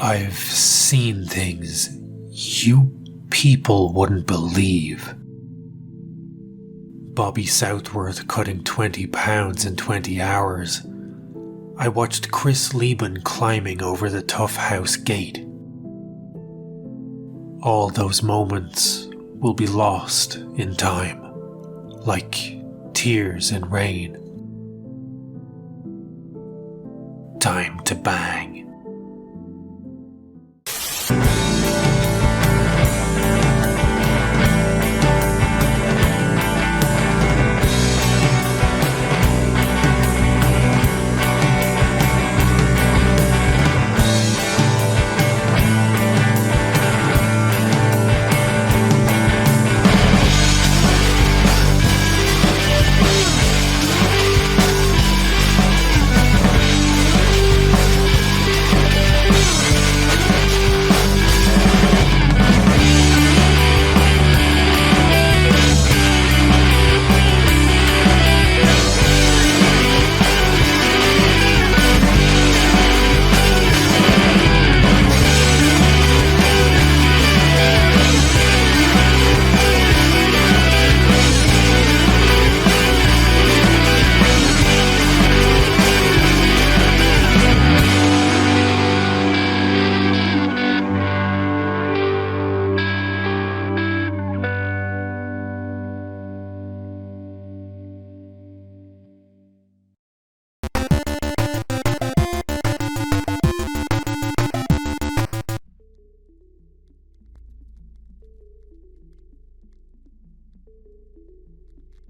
I've seen things you people wouldn't believe. Bobby Southworth cutting 20 pounds in 20 hours. I watched Chris Lieben climbing over the Tough House gate. All those moments will be lost in time, like tears in rain. Time to bang.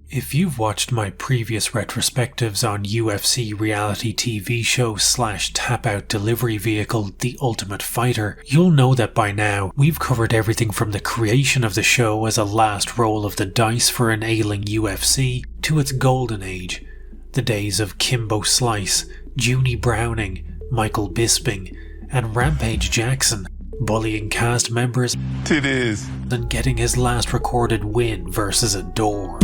If you've watched my previous retrospectives on UFC reality TV show / tap-out delivery vehicle The Ultimate Fighter, you'll know that by now we've covered everything from the creation of the show as a last roll of the dice for an ailing UFC to its golden age, the days of Kimbo Slice, Junie Browning, Michael Bisping, and Rampage Jackson, bullying cast members and getting his last recorded win versus a door.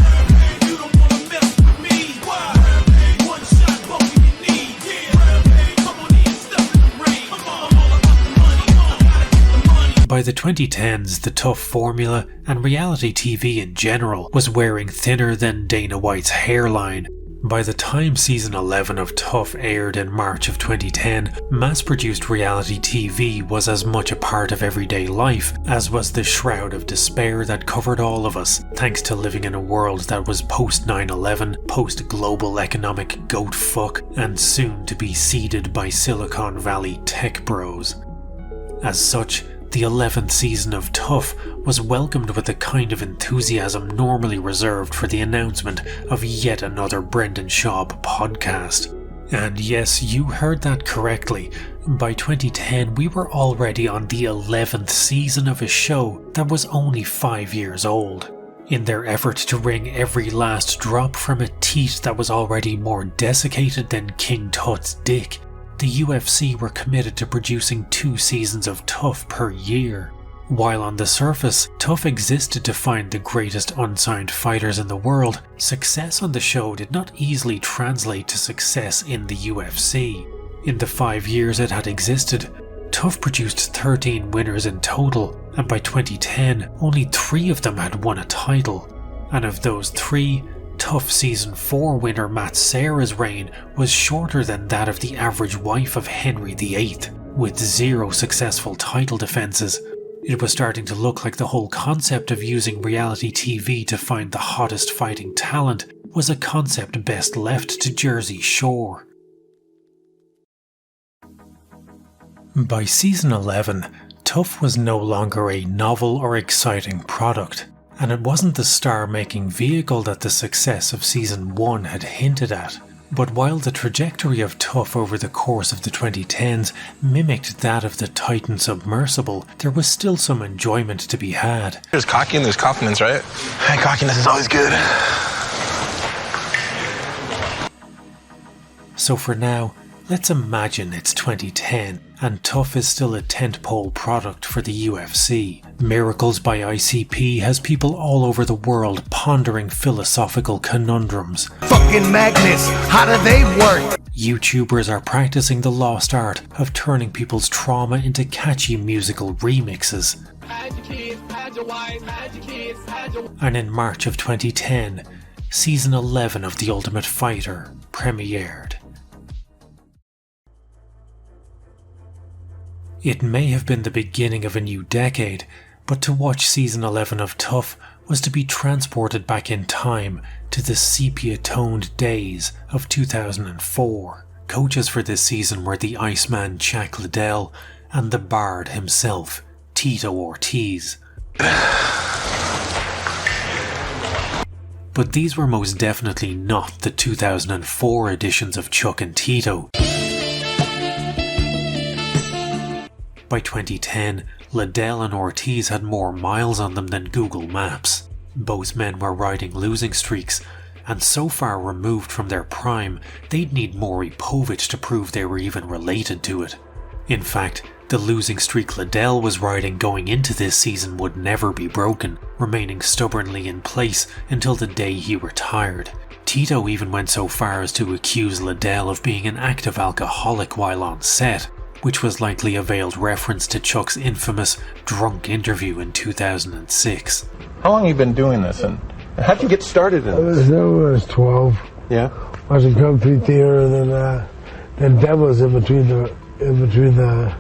By the 2010s, the Tough formula and reality TV in general was wearing thinner than Dana White's hairline. By the time season 11 of Tough aired in March of 2010, mass-produced reality TV was as much a part of everyday life as was the shroud of despair that covered all of us, thanks to living in a world that was post-9/11, post-global economic goat fuck, and soon to be seeded by Silicon Valley tech bros. As such, the 11th season of Tough was welcomed with the kind of enthusiasm normally reserved for the announcement of yet another Brendan Schaub podcast. And yes, you heard that correctly. By 2010, we were already on the 11th season of a show that was only 5 years old. In their effort to wring every last drop from a teat that was already more desiccated than King Tut's dick, the UFC were committed to producing 2 seasons of Tough per year. While on the surface, Tough existed to find the greatest unsigned fighters in the world, success on the show did not easily translate to success in the UFC. In the 5 years it had existed, Tough produced 13 winners in total, and by 2010, only 3 of them had won a title. And of those 3, Tough Season 4 winner Matt Serra's reign was shorter than that of the average wife of Henry VIII, with 0 successful title defences. It was starting to look like the whole concept of using reality TV to find the hottest fighting talent was a concept best left to Jersey Shore. By season 11, Tough was no longer a novel or exciting product, and it wasn't the star-making vehicle that the success of season 1 had hinted at. But while the trajectory of Tough over the course of the 2010s mimicked that of the Titan submersible, there was still some enjoyment to be had. There's cocky and there's confidence, right? And cockiness is always good. So for now, let's imagine it's 2010 and Tough is still a tentpole product for the UFC. Miracles by ICP has people all over the world pondering philosophical conundrums. Fucking magnets, how do they work? YouTubers are practicing the lost art of turning people's trauma into catchy musical remixes. And in March of 2010, Season 11 of The Ultimate Fighter premiered. It may have been the beginning of a new decade, but to watch Season 11 of Tough was to be transported back in time to the sepia-toned days of 2004. Coaches for this season were the Iceman Chuck Liddell and the Bard himself, Tito Ortiz. But these were most definitely not the 2004 editions of Chuck and Tito. By 2010, Liddell and Ortiz had more miles on them than Google Maps. Both men were riding losing streaks, and so far removed from their prime, they'd need Maury Povich to prove they were even related to it. In fact, the losing streak Liddell was riding going into this season would never be broken, remaining stubbornly in place until the day he retired. Tito even went so far as to accuse Liddell of being an active alcoholic while on set, which was likely a veiled reference to Chuck's infamous drunk interview in 2006. How long have you been doing this, and how'd you get started in this? I was 12. Yeah? Watching Comfy Theater, and then Devils in between the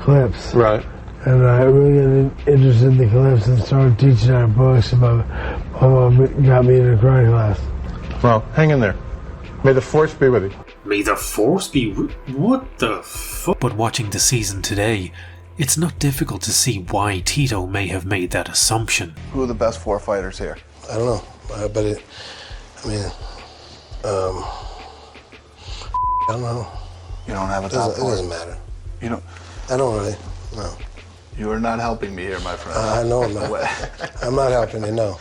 clips. Right. And I really got interested in the clips and started teaching our books about my mom got me in a karate class. Well, hang in there. May the force be with you. May the force be what the fuck? But watching the season today, it's not difficult to see why Tito may have made that assumption. Who are the best four fighters here? I don't know, but I don't know. You don't have a top four? It doesn't matter. You don't? I don't really, no. You are not helping me here, my friend. I know I'm not. I'm not helping you, no.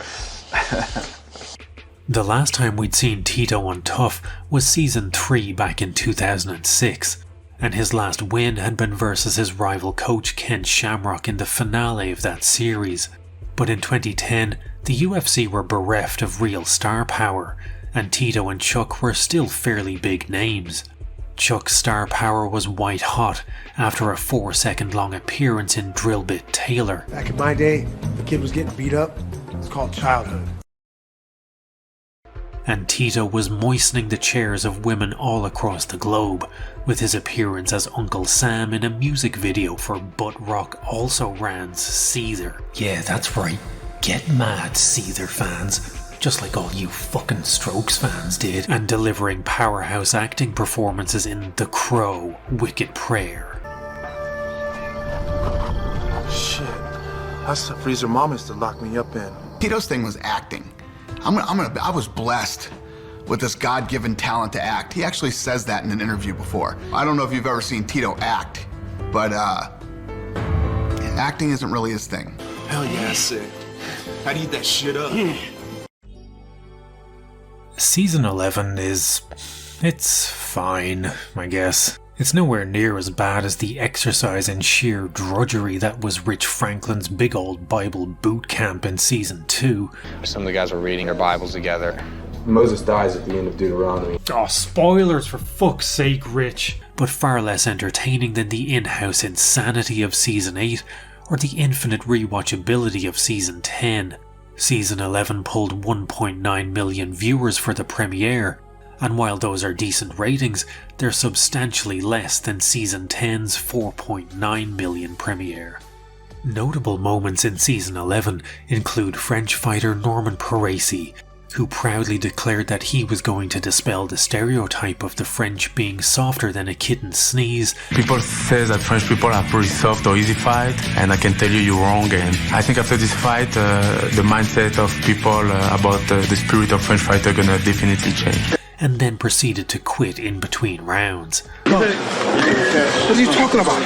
The last time we'd seen Tito on Tough was Season 3 back in 2006, and his last win had been versus his rival coach Ken Shamrock in the finale of that series. But in 2010, the UFC were bereft of real star power, and Tito and Chuck were still fairly big names. Chuck's star power was white hot after a 4-second long appearance in Drillbit Taylor. Back in my day, the kid was getting beat up. It's called childhood. And Tito was moistening the chairs of women all across the globe with his appearance as Uncle Sam in a music video for Butt Rock Also Ran's Seether. Yeah, that's right. Get mad, Seether fans. Just like all you fucking Strokes fans did, and delivering powerhouse acting performances in The Crow, Wicked Prayer. Shit. That's the freezer mom used to lock me up in. Tito's thing was acting. I was blessed with this God-given talent to act. He actually says that in an interview before. I don't know if you've ever seen Tito act, but acting isn't really his thing. Hell yeah, sick. I'd eat that shit up. Season 11 it's fine, I guess. It's nowhere near as bad as the exercise in sheer drudgery that was Rich Franklin's big old Bible boot camp in Season 2. Some of the guys were reading their Bibles together. Moses dies at the end of Deuteronomy. Oh, spoilers for fuck's sake, Rich. But far less entertaining than the in-house insanity of Season 8 or the infinite rewatchability of Season 10. Season 11 pulled 1.9 million viewers for the premiere, and while those are decent ratings, they're substantially less than Season 10's 4.9 million premiere. Notable moments in Season 11 include French fighter Norman Parisi, who proudly declared that he was going to dispel the stereotype of the French being softer than a kitten's sneeze. People say that French people are pretty soft or easy fight, and I can tell you you're wrong. And I think after this fight, the mindset of people about the spirit of French fighter are gonna definitely change. And then proceeded to quit in between rounds. What are you talking about?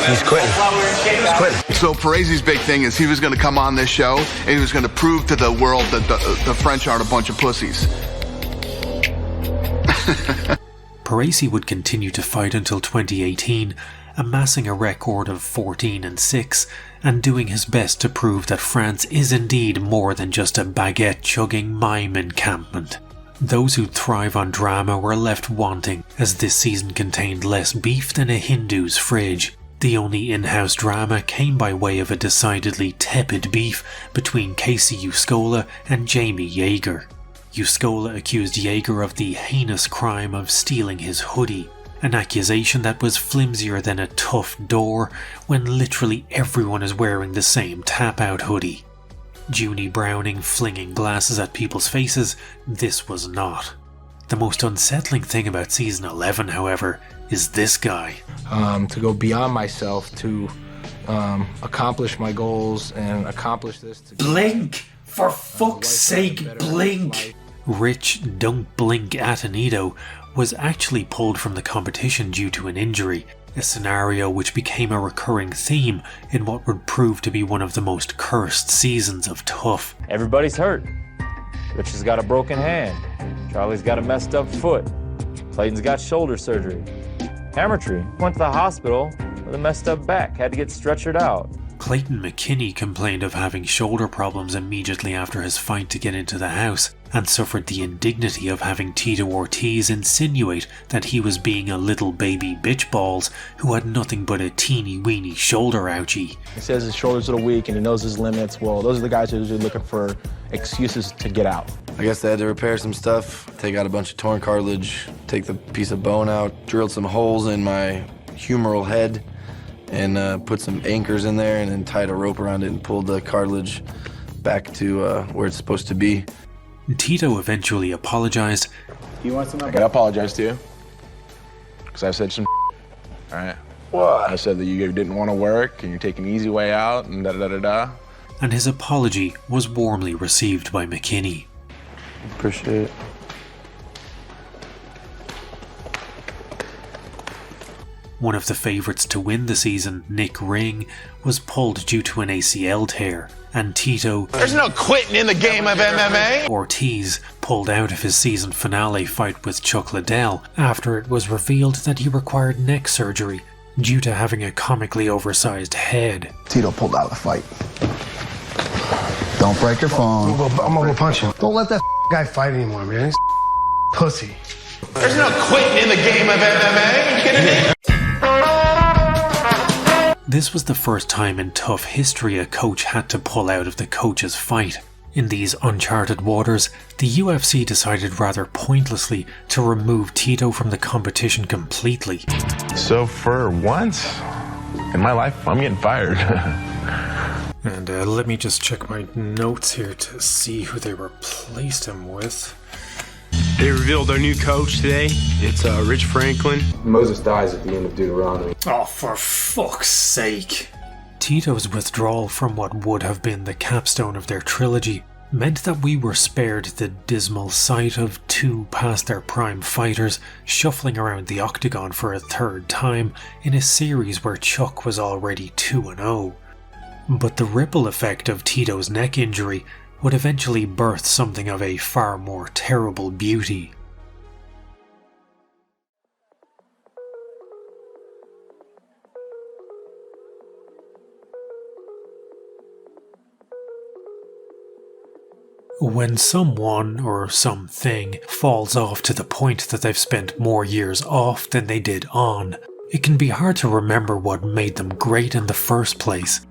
He's quitting. He's quitting. So Parisi's big thing is he was going to come on this show and he was going to prove to the world that the French aren't a bunch of pussies. Parisi would continue to fight until 2018, amassing a record of 14-6 and doing his best to prove that France is indeed more than just a baguette-chugging mime encampment. Those who thrive on drama were left wanting, as this season contained less beef than a Hindu's fridge. The only in-house drama came by way of a decidedly tepid beef between Casey Uscola and Jamie Yeager. Uscola accused Yeager of the heinous crime of stealing his hoodie, an accusation that was flimsier than a tough door when literally everyone is wearing the same tap-out hoodie. Junie Browning flinging glasses at people's faces, this was not. The most unsettling thing about season 11, however, is this guy. To go beyond myself, to accomplish my goals and accomplish this. Blink! For fuck's sake, blink! Rich Don't Blink Atenito was actually pulled from the competition due to an injury, a scenario which became a recurring theme in what would prove to be one of the most cursed seasons of Tough. Everybody's hurt. Rich has got a broken hand. Charlie's got a messed up foot. Clayton's got shoulder surgery. Hammertree went to the hospital with a messed up back, had to get stretchered out. Clayton McKinney complained of having shoulder problems immediately after his fight to get into the house, and suffered the indignity of having Tito Ortiz insinuate that he was being a little baby bitchballs who had nothing but a teeny weeny shoulder ouchie. He says his shoulder's a little weak and he knows his limits. Well, those are the guys who are usually looking for excuses to get out. I guess they had to repair some stuff, take out a bunch of torn cartilage, take the piece of bone out, drilled some holes in my humeral head, and put some anchors in there, and then tied a rope around it and pulled the cartilage back to where it's supposed to be. Tito eventually apologized. You want some? I gotta apologize to you, because I said some alright? What? I said that you didn't want to work, and you're taking the easy way out, and da-da-da-da-da. And his apology was warmly received by McKinney. Appreciate it. One of the favourites to win the season, Nick Ring, was pulled due to an ACL tear, and Tito There's no quitting in the game of MMA. Ortiz pulled out of his season finale fight with Chuck Liddell after it was revealed that he required neck surgery due to having a comically oversized head. Tito pulled out of the fight. Don't break your phone. I'm gonna go punch him. Don't let that guy fight anymore, man. He's pussy. There's no quitting in the game of MMA. You kidding me? This was the first time in Tough history a coach had to pull out of the coach's fight. In these uncharted waters, the UFC decided rather pointlessly to remove Tito from the competition completely. So for once in my life, I'm getting fired. And let me just check my notes here to see who they replaced him with. They revealed our new coach today. It's Rich Franklin. Moses dies at the end of Deuteronomy. Oh, for fuck's sake. Tito's withdrawal from what would have been the capstone of their trilogy meant that we were spared the dismal sight of two past their prime fighters shuffling around the octagon for a third time in a series where Chuck was already 2-0. But the ripple effect of Tito's neck injury would eventually birth something of a far more terrible beauty. When someone or something falls off to the point that they've spent more years off than they did on, it can be hard to remember what made them great in the first place.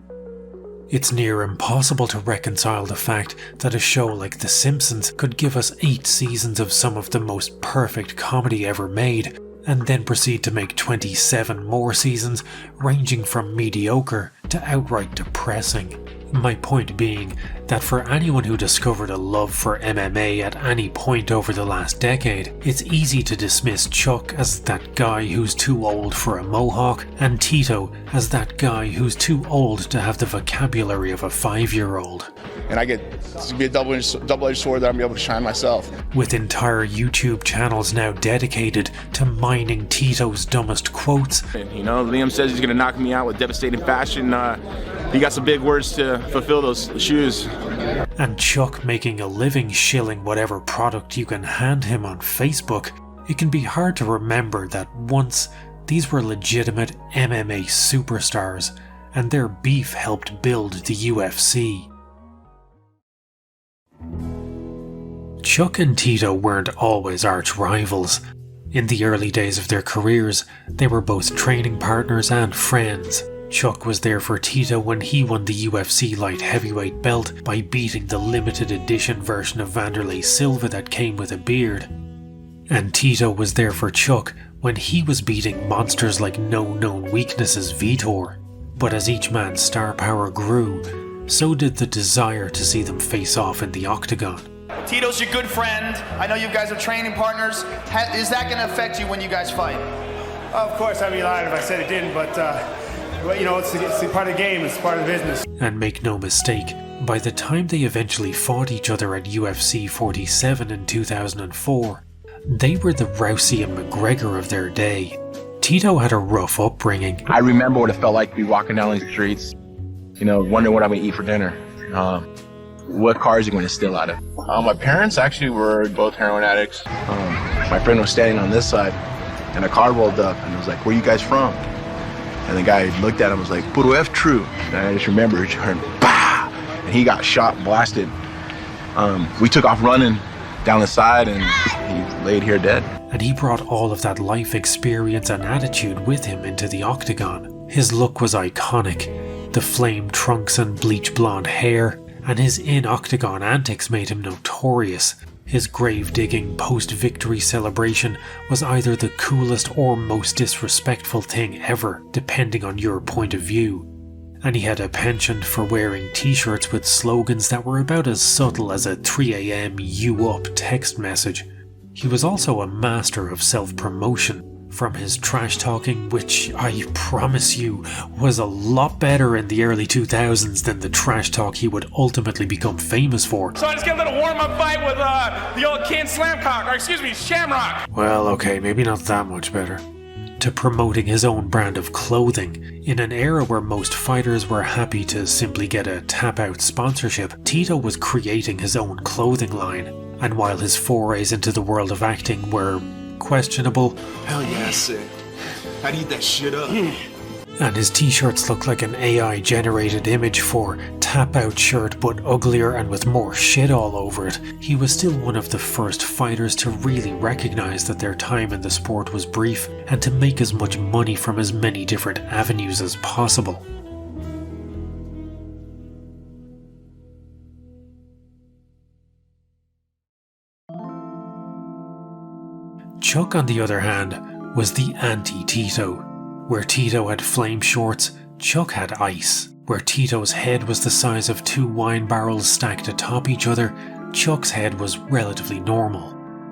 It's near impossible to reconcile the fact that a show like The Simpsons could give us 8 seasons of some of the most perfect comedy ever made, and then proceed to make 27 more seasons ranging from mediocre to outright depressing. My point being that for anyone who discovered a love for MMA at any point over the last decade, it's easy to dismiss Chuck as that guy who's too old for a mohawk, and Tito as that guy who's too old to have the vocabulary of a 5-year-old. And I get to be a double-edged sword that I'm able to shine myself. With entire YouTube channels now dedicated to mining Tito's dumbest quotes. You know, Liam says he's gonna knock me out with devastating fashion. He got some big words to fulfill those shoes. And Chuck making a living shilling whatever product you can hand him on Facebook, it can be hard to remember that once these were legitimate MMA superstars, and their beef helped build the UFC. Chuck and Tito weren't always arch rivals. In the early days of their careers, they were both training partners and friends. Chuck was there for Tito when he won the UFC light heavyweight belt by beating the limited edition version of Wanderlei Silva that came with a beard. And Tito was there for Chuck when he was beating monsters like No Known Weaknesses Vitor. But as each man's star power grew, so did the desire to see them face off in the octagon. Tito's your good friend. I know you guys are training partners. Is that going to affect you when you guys fight? Of course, I'd be lying if I said it didn't, but you know, it's part of the game, it's part of the business. And make no mistake, by the time they eventually fought each other at UFC 47 in 2004, they were the Rousey and McGregor of their day. Tito had a rough upbringing. I remember what it felt like to be walking down these streets, you know, wondering what I'm going to eat for dinner. What cars are going to steal out of? My parents actually were both heroin addicts. My friend was standing on this side, and a car rolled up, and was like, "Where you guys from?" And the guy looked at him and was like, "Puro F true." And I just remember it heard bah! And he got shot and blasted. We took off running down the side, and he laid here dead. And he brought all of that life experience and attitude with him into the octagon. His look was iconic. The flame trunks and bleach blonde hair, and his in-octagon antics made him notorious. His grave-digging post-victory celebration was either the coolest or most disrespectful thing ever, depending on your point of view. And he had a penchant for wearing t-shirts with slogans that were about as subtle as a 3 a.m. you up text message. He was also a master of self-promotion. From his trash talking, which I promise you was a lot better in the early 2000s than the trash talk he would ultimately become famous for. So I just get a little warm-up fight with the old Ken Slamcock, or excuse me, Shamrock. Well, okay, maybe not that much better. To promoting his own brand of clothing. In an era where most fighters were happy to simply get a tap-out sponsorship, Tito was creating his own clothing line. And while his forays into the world of acting were questionable, hell yeah, sick. I'd eat that shit up. And his t-shirts look like an AI generated image for tap out shirt but uglier and with more shit all over it, he was still one of the first fighters to really recognize that their time in the sport was brief and to make as much money from as many different avenues as possible. Chuck, on the other hand, was the anti-Tito. Where Tito had flame shorts, Chuck had ice. Where Tito's head was the size of 2 wine barrels stacked atop each other, Chuck's head was relatively normal.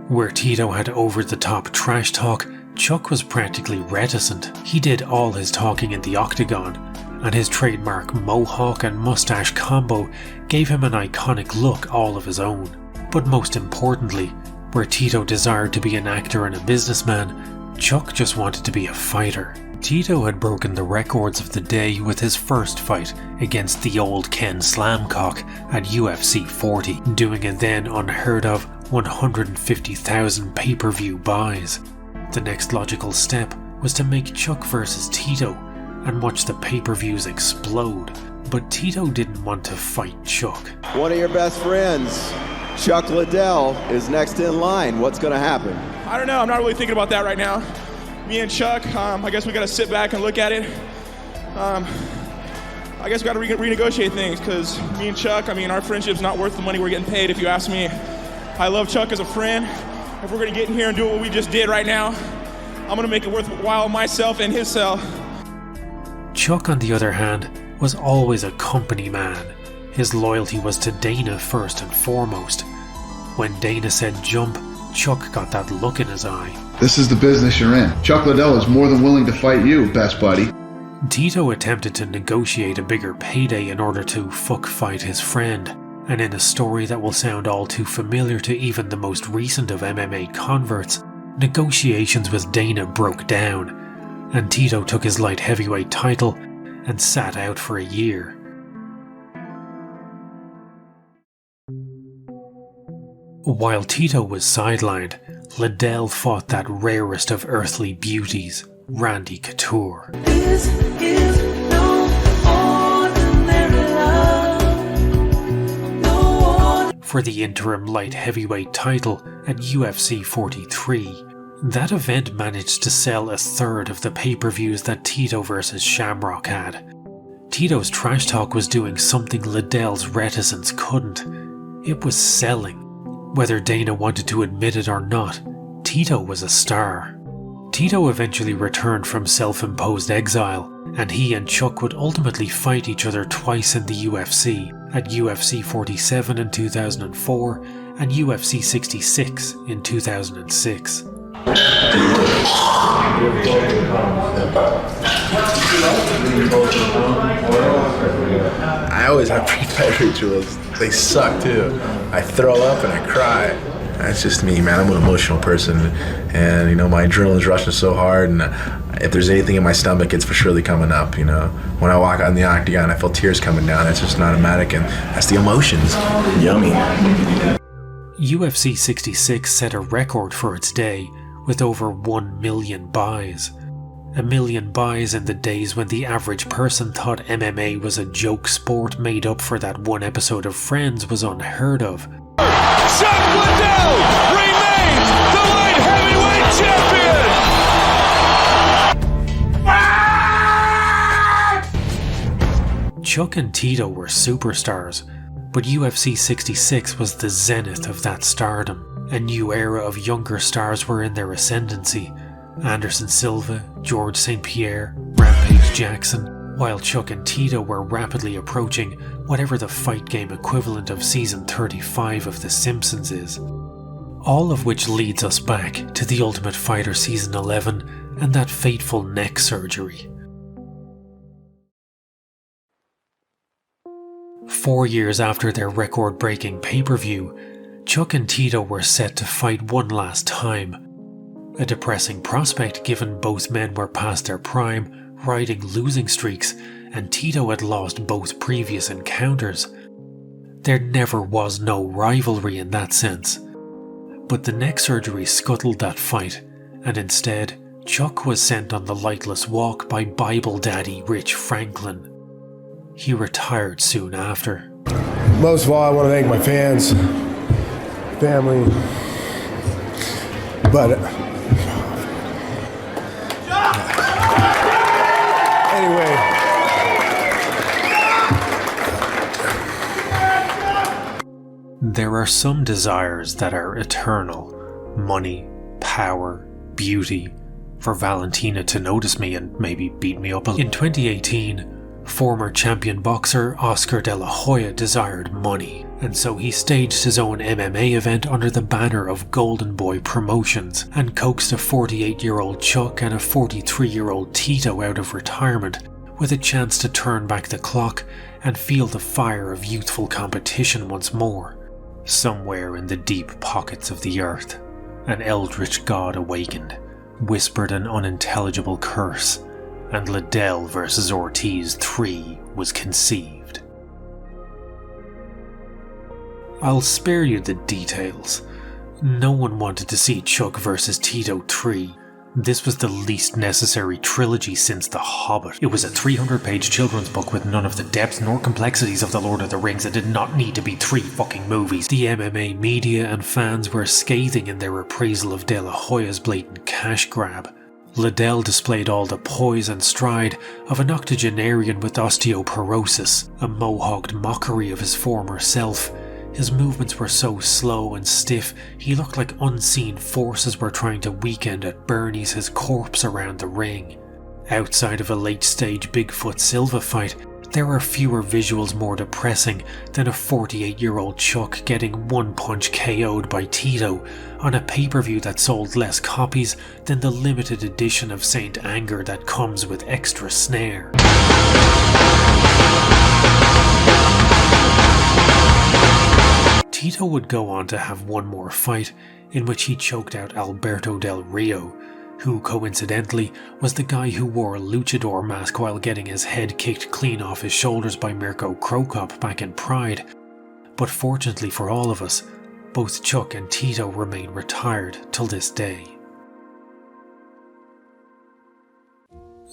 Where Tito had over-the-top trash talk, Chuck was practically reticent. He did all his talking in the octagon, and his trademark mohawk and mustache combo gave him an iconic look all of his own. But most importantly, where Tito desired to be an actor and a businessman, Chuck just wanted to be a fighter. Tito had broken the records of the day with his first fight against the old Ken Slamcock at UFC 40, doing a then unheard of 150,000 pay-per-view buys. The next logical step was to make Chuck versus Tito and watch the pay-per-views explode, but Tito didn't want to fight Chuck. One of your best friends, Chuck Liddell, is next in line. What's going to happen? I don't know. I'm not really thinking about that right now. Me and Chuck, I guess we got to sit back and look at it. I guess we got to renegotiate things because me and Chuck, our friendship's not worth the money we're getting paid, if you ask me. I love Chuck as a friend. If we're going to get in here and do what we just did right now, I'm going to make it worthwhile myself and his self. Chuck, on the other hand, was always a company man. His loyalty was to Dana first and foremost. When Dana said jump, Chuck got that look in his eye. This is the business you're in. Chuck Liddell is more than willing to fight you, best buddy. Tito attempted to negotiate a bigger payday in order to fight his friend, and in a story that will sound all too familiar to even the most recent of MMA converts, negotiations with Dana broke down, and Tito took his light heavyweight title and sat out for a year. While Tito was sidelined, Liddell fought that rarest of earthly beauties, Randy Couture. This is no ordinary love. No for the interim light heavyweight title at UFC 43. That event managed to sell a third of the pay-per-views that Tito vs Shamrock had. Tito's trash talk was doing something Liddell's reticence couldn't. It was selling. Whether Dana wanted to admit it or not, Tito was a star. Tito eventually returned from self-imposed exile, and he and Chuck would ultimately fight each other twice in the UFC, at UFC 47 in 2004 and UFC 66 in 2006. I always have pre-fight rituals. They suck too. I throw up and I cry. That's just me, man. I'm an emotional person, and my adrenaline's rushing so hard, and if there's anything in my stomach, it's for surely coming up. When I walk out in the octagon, I feel tears coming down. It's just an automatic, and that's the emotions. Yummy. UFC 66 set a record for its day with over 1 million buys. 1 million buys in the days when the average person thought MMA was a joke sport made up for that one episode of Friends was unheard of. Chuck Liddell remains the light heavyweight champion! Chuck and Tito were superstars, but UFC 66 was the zenith of that stardom. A new era of younger stars were in their ascendancy. Anderson Silva, George St. Pierre, Rampage Jackson, while Chuck and Tito were rapidly approaching whatever the fight game equivalent of season 35 of The Simpsons is. All of which leads us back to The Ultimate Fighter season 11 and that fateful neck surgery. 4 years after their record-breaking pay-per-view, Chuck and Tito were set to fight one last time. A depressing prospect given both men were past their prime, riding losing streaks, and Tito had lost both previous encounters. There never was no rivalry in that sense. But the neck surgery scuttled that fight, and instead, Chuck was sent on the lightless walk by Bible Daddy Rich Franklin. He retired soon after. Most of all, I want to thank my fans, family, but anyway, there are some desires that are eternal: money, power, beauty. For Valentina to notice me and maybe beat me up. In 2018, former champion boxer Oscar De La Hoya desired money, and so he staged his own MMA event under the banner of Golden Boy Promotions and coaxed a 48-year-old Chuck and a 43-year-old Tito out of retirement with a chance to turn back the clock and feel the fire of youthful competition once more. Somewhere in the deep pockets of the earth, an eldritch god awakened, whispered an unintelligible curse, and Liddell vs. Ortiz 3 was conceived. I'll spare you the details. No one wanted to see Chuck vs. Tito 3. This was the least necessary trilogy since The Hobbit. It was a 300-page children's book with none of the depth nor complexities of The Lord of the Rings. It did not need to be 3 fucking movies. The MMA media and fans were scathing in their appraisal of De La Hoya's blatant cash grab. Liddell displayed all the poise and stride of an octogenarian with osteoporosis, a mohawked mockery of his former self. His movements were so slow and stiff, he looked like unseen forces were trying to weekend at Bernie's his corpse around the ring. Outside of a late-stage Bigfoot Silva fight, there are fewer visuals more depressing than a 48-year-old Chuck getting one-punch KO'd by Tito on a pay-per-view that sold less copies than the limited edition of Saint Anger that comes with extra snare. Tito would go on to have one more fight in which he choked out Alberto Del Rio, who coincidentally was the guy who wore a luchador mask while getting his head kicked clean off his shoulders by Mirko Krokop back in Pride. But fortunately for all of us, both Chuck and Tito remain retired till this day.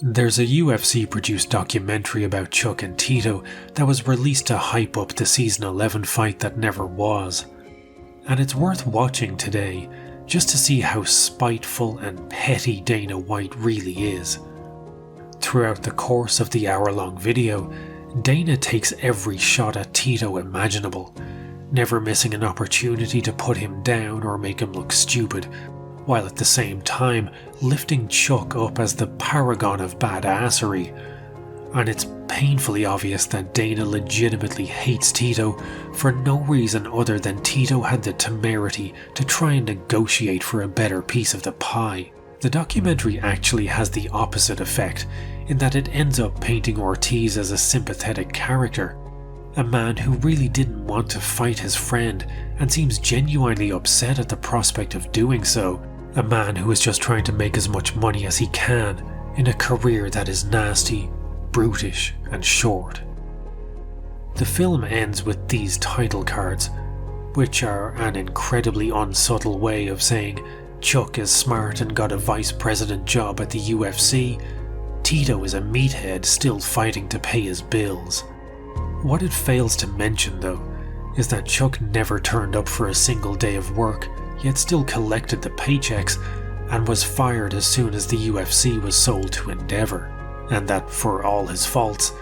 There's a UFC-produced documentary about Chuck and Tito that was released to hype up the season 11 fight that never was. And it's worth watching today, just to see how spiteful and petty Dana White really is. Throughout the course of the hour-long video, Dana takes every shot at Tito imaginable, never missing an opportunity to put him down or make him look stupid, while at the same time lifting Chuck up as the paragon of badassery. And it's painfully obvious that Dana legitimately hates Tito for no reason other than Tito had the temerity to try and negotiate for a better piece of the pie. The documentary actually has the opposite effect, in that it ends up painting Ortiz as a sympathetic character, a man who really didn't want to fight his friend and seems genuinely upset at the prospect of doing so, a man who is just trying to make as much money as he can in a career that is nasty, brutish and short. The film ends with these title cards, which are an incredibly unsubtle way of saying Chuck is smart and got a vice president job at the UFC, Tito is a meathead still fighting to pay his bills. What it fails to mention though, is that Chuck never turned up for a single day of work, yet still collected the paychecks and was fired as soon as the UFC was sold to Endeavour, and that for all his faults,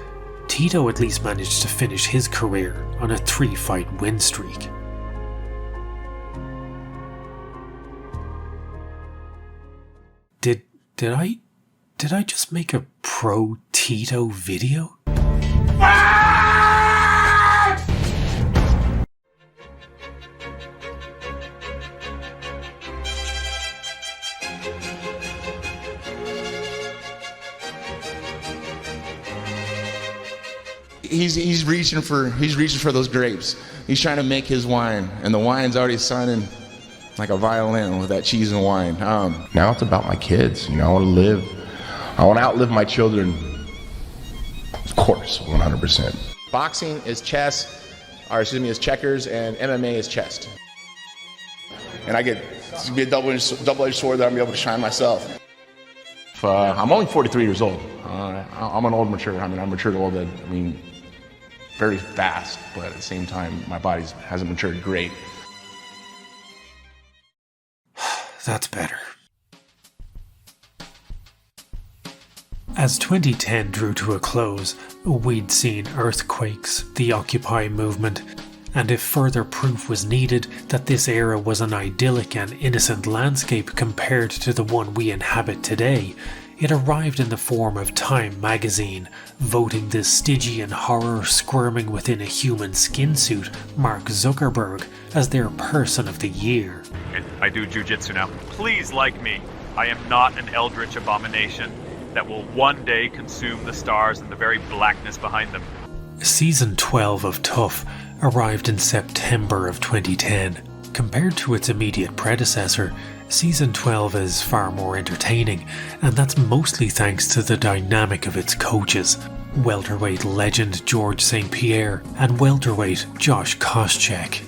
Tito at least managed to finish his career on a 3-fight win streak. Did I just make a pro-Tito video? He's reaching for those grapes. He's trying to make his wine, and the wine's already sounding like a violin with that cheese and wine. Now it's about my kids. I want to live. I want to outlive my children. Of course, 100%. Boxing is is checkers, and MMA is chess. And it's gonna be a double-edged sword that I'm gonna be able to shine myself. I'm only 43 years old. I'm an old mature. I'm matured old. Very fast, but at the same time, my body hasn't matured great. That's better. As 2010 drew to a close, we'd seen earthquakes, the Occupy movement, and if further proof was needed that this era was an idyllic and innocent landscape compared to the one we inhabit today, it arrived in the form of Time magazine, voting the Stygian horror squirming within a human skin suit, Mark Zuckerberg, as their Person of the Year. I do jujitsu now. Please like me. I am not an eldritch abomination that will one day consume the stars and the very blackness behind them. Season 12 of Tough arrived in September of 2010. Compared to its immediate predecessor, Season 12 is far more entertaining, and that's mostly thanks to the dynamic of its coaches, welterweight legend George St. Pierre and welterweight Josh Koscheck.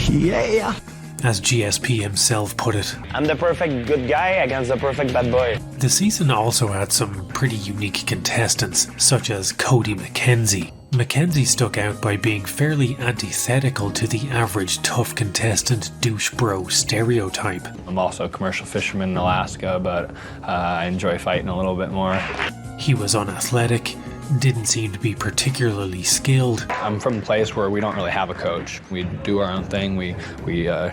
Yeah! As GSP himself put it, I'm the perfect good guy against the perfect bad boy. The season also had some pretty unique contestants, such as Cody McKenzie. McKenzie stuck out by being fairly antithetical to the average tough contestant douche bro stereotype. I'm also a commercial fisherman in Alaska, but I enjoy fighting a little bit more. He was unathletic, didn't seem to be particularly skilled. I'm from a place where we don't really have a coach. We do our own thing. We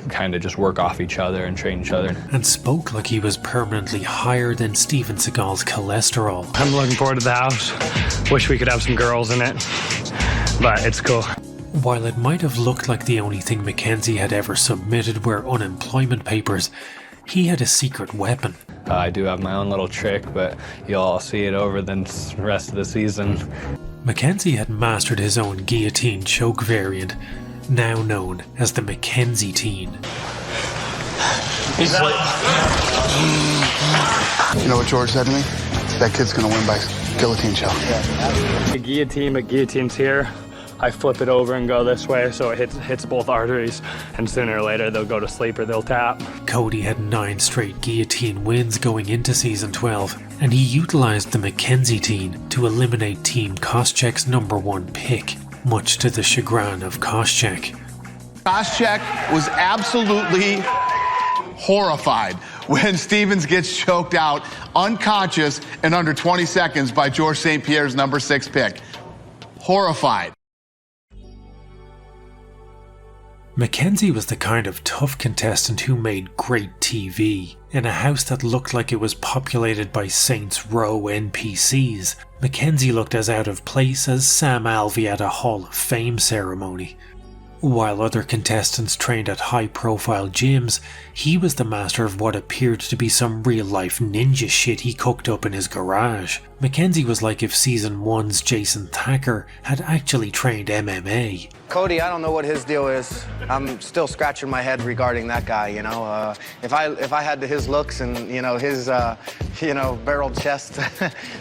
kind of just work off each other and train each other. And spoke like he was permanently higher than Steven Seagal's cholesterol. I'm looking forward to the house. Wish we could have some girls in it, but it's cool. While it might have looked like the only thing Mackenzie had ever submitted were unemployment papers, he had a secret weapon. I do have my own little trick, but you'll all see it over the rest of the season. Mackenzie had mastered his own guillotine choke variant, now known as the Mackenzie Teen. You know what George said to me? That kid's gonna win by guillotine choke. The guillotine, but guillotine's here. I flip it over and go this way so it hits both arteries, and sooner or later they'll go to sleep or they'll tap. Cody had 9 straight guillotine wins going into season 12, and he utilised the Mackenzie team to eliminate Team Koscheck's #1 pick, much to the chagrin of Koscheck. Koscheck was absolutely horrified when Stevens gets choked out unconscious in under 20 seconds by George St. Pierre's #6 pick. Horrified. Mackenzie was the kind of tough contestant who made great TV. In a house that looked like it was populated by Saints Row NPCs, Mackenzie looked as out of place as Sam Alvey at a Hall of Fame ceremony. While other contestants trained at high-profile gyms, he was the master of what appeared to be some real-life ninja shit he cooked up in his garage. Mackenzie was like if Season 1's Jason Thacker had actually trained MMA. Cody, I don't know what his deal is. I'm still scratching my head regarding that guy, you know. If I had his looks and, you know, his, barreled chest,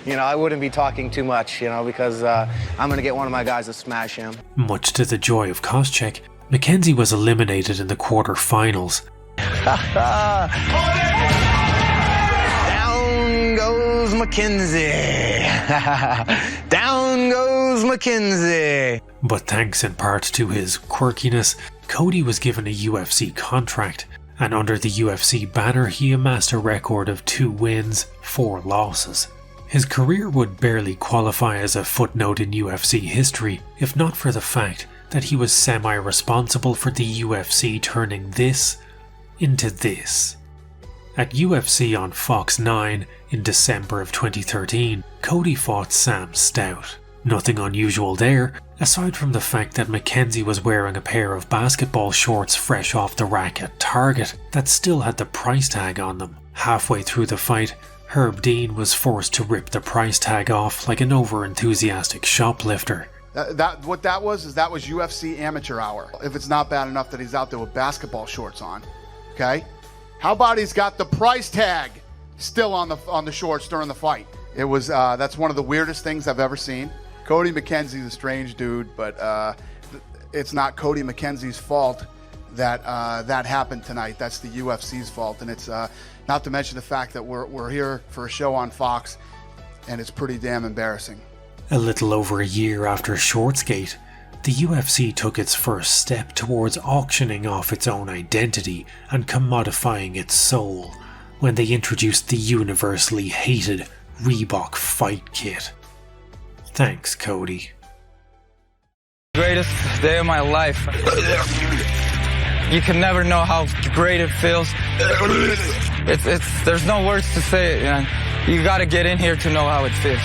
you know, I wouldn't be talking too much, you know, because I'm going to get one of my guys to smash him. Much to the joy of Koscheck, Mackenzie was eliminated in the quarter-finals. Down goes Mackenzie. Down goes Mackenzie. But thanks in part to his quirkiness, Cody was given a UFC contract, and under the UFC banner he amassed a record of 2 wins, 4 losses. His career would barely qualify as a footnote in UFC history, if not for the fact that he was semi-responsible for the UFC turning this into this. At UFC on Fox 9 in December of 2013, Cody fought Sam Stout. Nothing unusual there, aside from the fact that Mackenzie was wearing a pair of basketball shorts fresh off the rack at Target that still had the price tag on them. Halfway through the fight, Herb Dean was forced to rip the price tag off like an over-enthusiastic shoplifter. What that was UFC amateur hour. If it's not bad enough that he's out there with basketball shorts on, okay? How about he's got the price tag still on the shorts during the fight? It was that's one of the weirdest things I've ever seen. Cody Mackenzie's a strange dude, but it's not Cody Mackenzie's fault that that happened tonight. That's the UFC's fault, and it's not to mention the fact that we're here for a show on Fox, and it's pretty damn embarrassing. A little over a year after Shortsgate, the UFC took its first step towards auctioning off its own identity and commodifying its soul when they introduced the universally hated Reebok Fight Kit. Thanks, Cody. Greatest day of my life. You can never know how great it feels. There's no words to say it, man. You gotta get in here to know how it feels.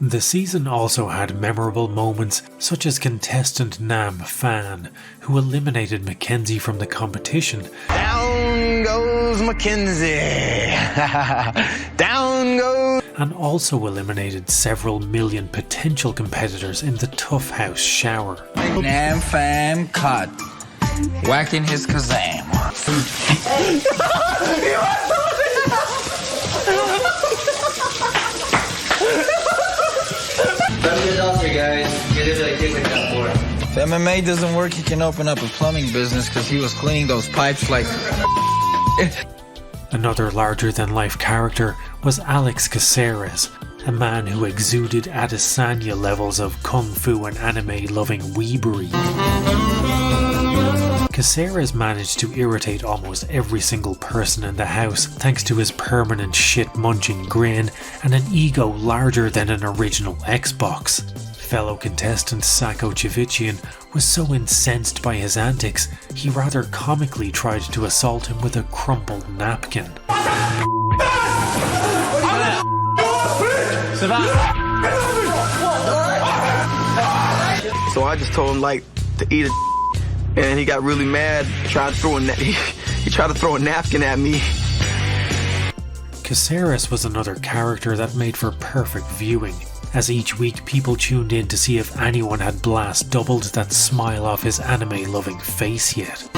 The season also had memorable moments such as contestant Nam Fan, who eliminated Mackenzie from the competition. Down goes Mackenzie. Down goes... And also eliminated several million potential competitors in the Tough House shower. Nam Fan caught whacking his kazam. If MMA doesn't work, he can open up a plumbing business because he was cleaning those pipes like... Another larger-than-life character was Alex Caceres, a man who exuded Adesanya levels of kung fu and anime-loving weebery. Caceres managed to irritate almost every single person in the house thanks to his permanent shit-munching grin and an ego larger than an original Xbox. Fellow contestant Sako Chivichian was so incensed by his antics, he rather comically tried to assault him with a crumpled napkin. So I just told him to eat it, and he got really mad. He tried to throw a napkin at me. Caceres was another character that made for perfect viewing, as each week people tuned in to see if anyone had blast doubled that smile off his anime-loving face yet.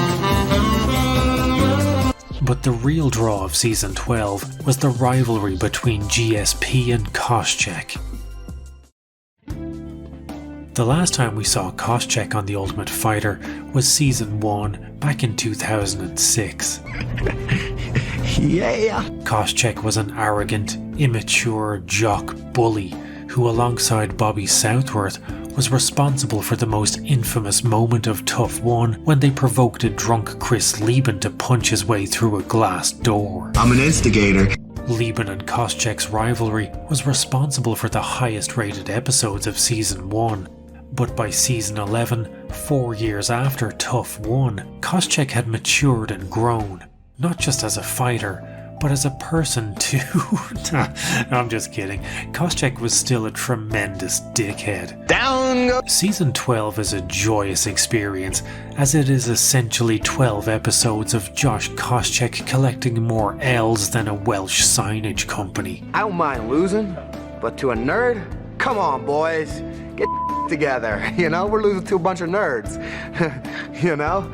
But the real draw of Season 12 was the rivalry between GSP and Koscheck. The last time we saw Koscheck on The Ultimate Fighter was Season 1 back in 2006. Yeah. Koscheck was an arrogant, immature jock bully who, alongside Bobby Southworth, was responsible for the most infamous moment of Tough 1 when they provoked a drunk Chris Lieben to punch his way through a glass door. I'm an instigator. Lieben and Koscheck's rivalry was responsible for the highest rated episodes of Season 1, but by Season 11, 4 years after Tough 1, Koscheck had matured and grown, not just as a fighter, but as a person too. I'm just kidding. Koscheck was still a tremendous dickhead. Down go. Season 12 is a joyous experience, as it is essentially 12 episodes of Josh Koscheck collecting more L's than a Welsh signage company. I don't mind losing, but to a nerd? Come on, boys. Get together. You know, we're losing to a bunch of nerds. You know?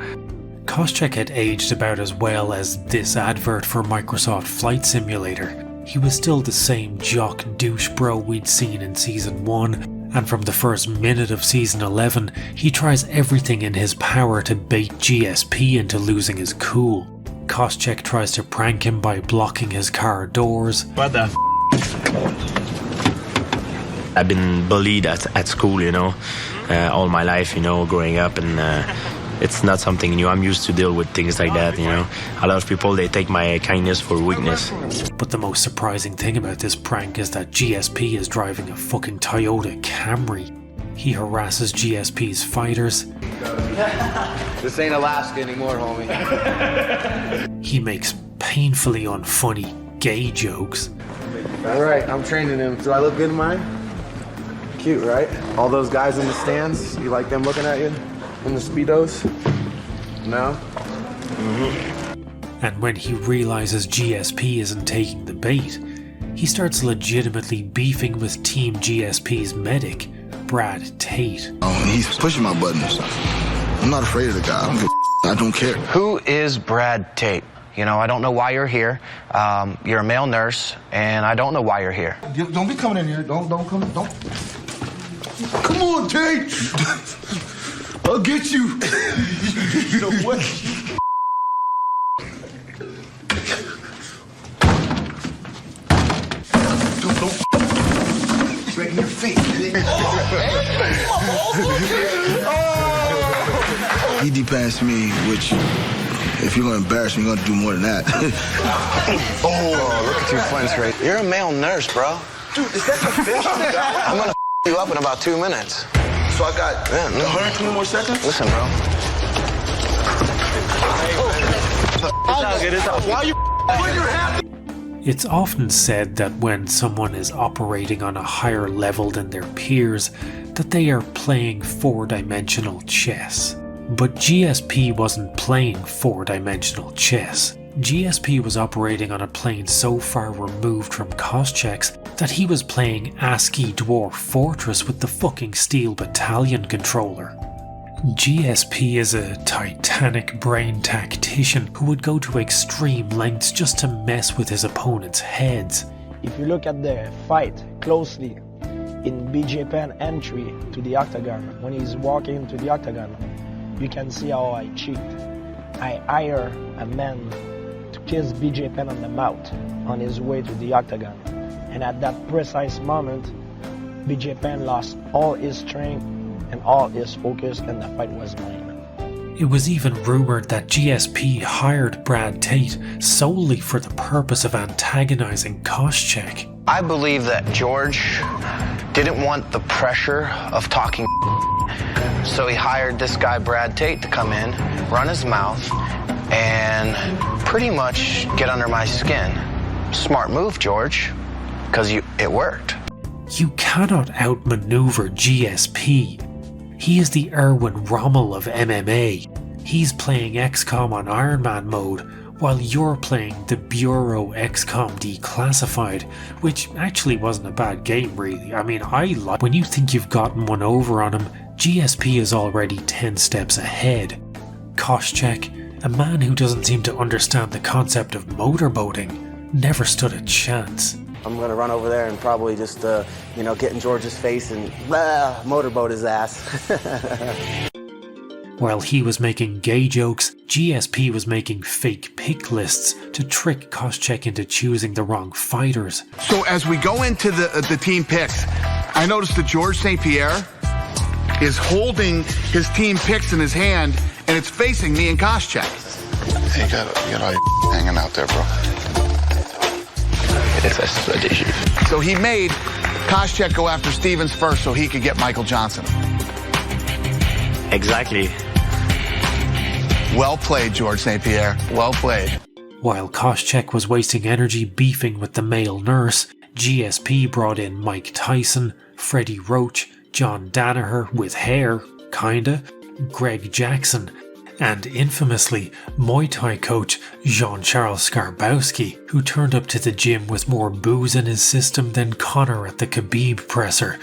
Koscheck had aged about as well as this advert for Microsoft Flight Simulator. He was still the same jock douche bro we'd seen in Season 1, and from the first minute of Season 11, he tries everything in his power to bait GSP into losing his cool. Koscheck tries to prank him by blocking his car doors. What the I've been bullied at school, you know, all my life, you know, growing up, and it's not something new. I'm used to deal with things like that, you know. A lot of people, they take my kindness for weakness. But the most surprising thing about this prank is that GSP is driving a fucking Toyota Camry. He harasses GSP's fighters. This ain't Alaska anymore, homie. He makes painfully unfunny gay jokes. Alright, I'm training him. Do I look good in mine? Cute, right? All those guys in the stands, you like them looking at you? In the Speedos? No? And when he realizes GSP isn't taking the bait, he starts legitimately beefing with Team GSP's medic, Brad Tate. He's pushing my buttons. I'm not afraid of the guy. I don't care. Who is Brad Tate? You know, I don't know why you're here. You're a male nurse, and I don't know why you're here. Don't be coming in here. Don't come. Come on, Tate. I'll get you. You know what? Don't. Right in your face. He depassed me, which, if you're gonna embarrass me, you're gonna do more than that. Oh, look at you flinch right. You're a male nurse, bro. Dude, is that the fish? I'm gonna you up in about 2 minutes. So I got 120 more seconds? Listen, bro. Why are you putting your hand? It's often said that when someone is operating on a higher level than their peers, that they are playing four-dimensional chess. But GSP wasn't playing four-dimensional chess. GSP was operating on a plane so far removed from Koscheck's that he was playing ASCII Dwarf Fortress with the fucking Steel Battalion controller. GSP is a titanic brain tactician who would go to extreme lengths just to mess with his opponents' heads. If you look at the fight closely, in BJ Penn entry to the octagon, when he's walking into the octagon, you can see how I cheat. I hire a man to kiss BJ Penn on the mouth on his way to the octagon. And at that precise moment, BJ Penn lost all his strength and all his focus, and the fight was mine. It was even rumored that GSP hired Brad Tate solely for the purpose of antagonizing Koscheck. I believe that George didn't want the pressure of talking, so he hired this guy Brad Tate to come in, run his mouth, and pretty much get under my skin. Smart move, George, because it worked. You cannot outmaneuver GSP. He is the Erwin Rommel of MMA. He's playing XCOM on Iron Man mode, while you're playing the Bureau XCOM Declassified, which actually wasn't a bad game really. I mean, when you think you've gotten one over on him, GSP is already 10 steps ahead. Koscheck, a man who doesn't seem to understand the concept of motorboating, never stood a chance. I'm gonna run over there and probably just, get in George's face and motorboat his ass. While he was making gay jokes, GSP was making fake pick lists to trick Koscheck into choosing the wrong fighters. So as we go into the team picks, I noticed that George St. Pierre is holding his team picks in his hand, and it's facing me and Koscheck. Hey, you got all your hanging out there, bro. So he made Koscheck go after Stevens first so he could get Michael Johnson. Exactly. Well played, George St. Pierre. Well played. While Koscheck was wasting energy beefing with the male nurse, GSP brought in Mike Tyson, Freddie Roach, John Danaher with hair, kinda, Greg Jackson, and infamously Muay Thai coach Jean-Charles Skarbowski, who turned up to the gym with more booze in his system than Conor at the Khabib presser.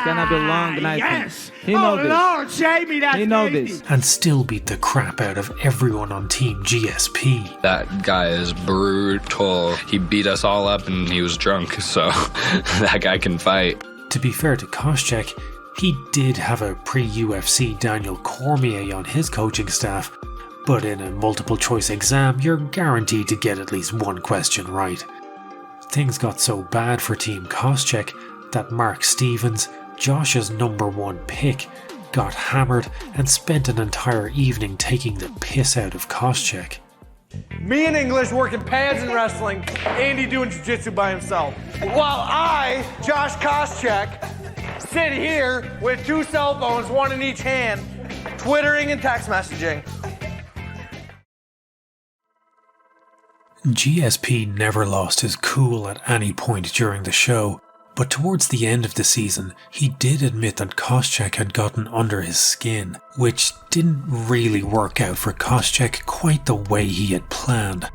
Gonna be long night. Yes. He knows this. Lord, Jamie, that's he knows crazy. this. And still beat the crap out of everyone on Team GSP. That guy is brutal. He beat us all up and he was drunk, so that guy can fight. To be fair to Koscheck, he did have a pre-UFC Daniel Cormier on his coaching staff, but in a multiple choice exam, you're guaranteed to get at least one question right. Things got so bad for Team Koscheck that Mark Stevens, Josh's #1 pick, got hammered and spent an entire evening taking the piss out of Koscheck. Me in English working pads and wrestling, Andy doing jiu-jitsu by himself. While I, Josh Koscheck, sit here with 2 cell phones, 1 in each hand, twittering and text messaging. GSP never lost his cool at any point during the show, but towards the end of the season, he did admit that Koscheck had gotten under his skin, which didn't really work out for Koscheck quite the way he had planned.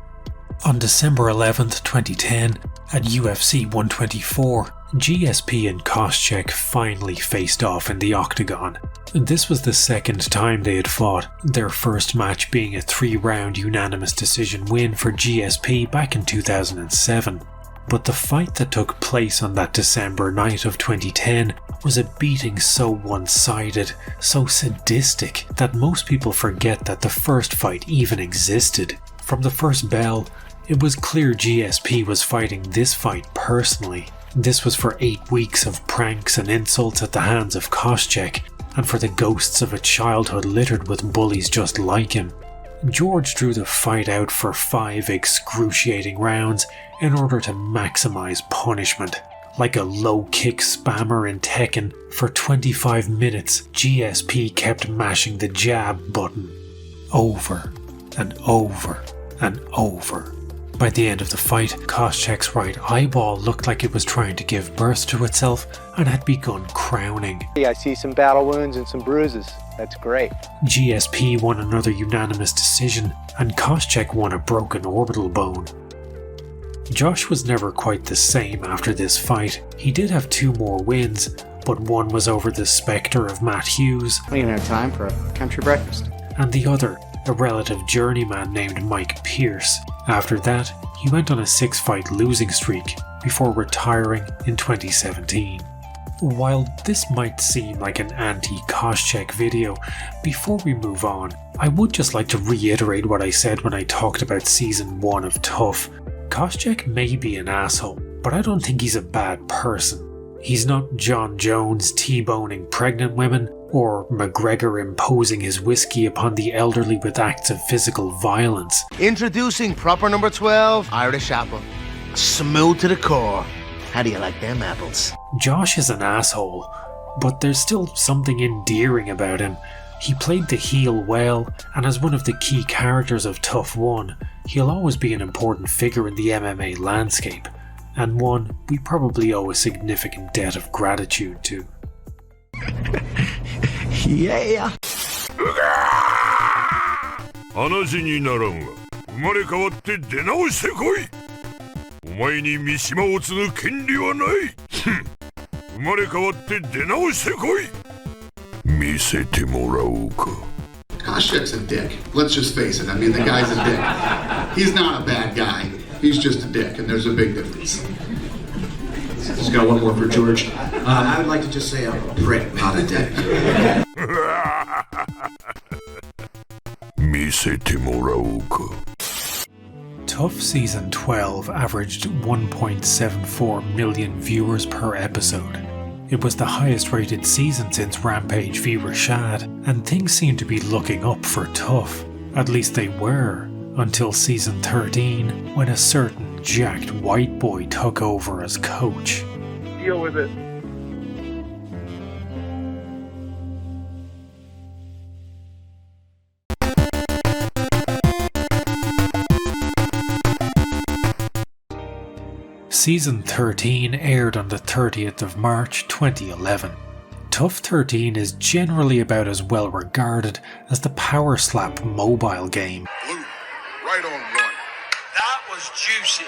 On December 11th, 2010, at UFC 124, GSP and Koscheck finally faced off in the octagon. This was the second time they had fought, their first match being a 3-round unanimous decision win for GSP back in 2007. But the fight that took place on that December night of 2010 was a beating so one-sided, so sadistic, that most people forget that the first fight even existed. From the first bell, it was clear GSP was fighting this fight personally. This was for 8 weeks of pranks and insults at the hands of Koscheck, and for the ghosts of a childhood littered with bullies just like him. George drew the fight out for 5 excruciating rounds in order to maximize punishment. Like a low-kick spammer in Tekken, for 25 minutes GSP kept mashing the jab button. Over and over and over. By the end of the fight, Koscheck's right eyeball looked like it was trying to give birth to itself and had begun crowning. I see some battle wounds and some bruises. That's great. GSP won another unanimous decision, and Koscheck won a broken orbital bone. Josh was never quite the same after this fight. He did have 2 more wins, but one was over the spectre of Matt Hughes. We don't have time for a country breakfast. And the other, a relative journeyman named Mike Pierce. After that, he went on a 6-fight losing streak before retiring in 2017. While this might seem like an anti-Koscheck video, before we move on, I would just like to reiterate what I said when I talked about Season 1 of Tough. Koscheck may be an asshole, but I don't think he's a bad person. He's not John Jones T-boning pregnant women, or McGregor imposing his whiskey upon the elderly with acts of physical violence. Introducing proper number 12, Irish apple. Smooth to the core. How do you like them apples? Josh is an asshole, but there's still something endearing about him. He played the heel well, and as one of the key characters of Tough 1, he'll always be an important figure in the MMA landscape, and one we probably owe a significant debt of gratitude to. Yeah. 話にならんわ。生まれ変わって出直してこい。お前に三島を継ぐ権利はない。生まれ変わって出直してこい。見せてもらおうか。Koscheck's a dick. Let's just face it. I mean, the guy's a dick. He's not a bad guy. He's just a dick, and there's a big difference. Just got one more for George. I would like to just say I'm a prick, not a dick. 見せてもらおうか Tough Season 12 averaged 1.74 million viewers per episode. It was the highest rated season since Rampage v Rashad, and things seemed to be looking up for Tough. At least they were, until Season 13, when a certain jacked white boy took over as coach. Deal with it. Season 13 aired on the 30th of March 2011. Tough 13 is generally about as well regarded as the Power Slap mobile game. Blue, right on one. That was juicy.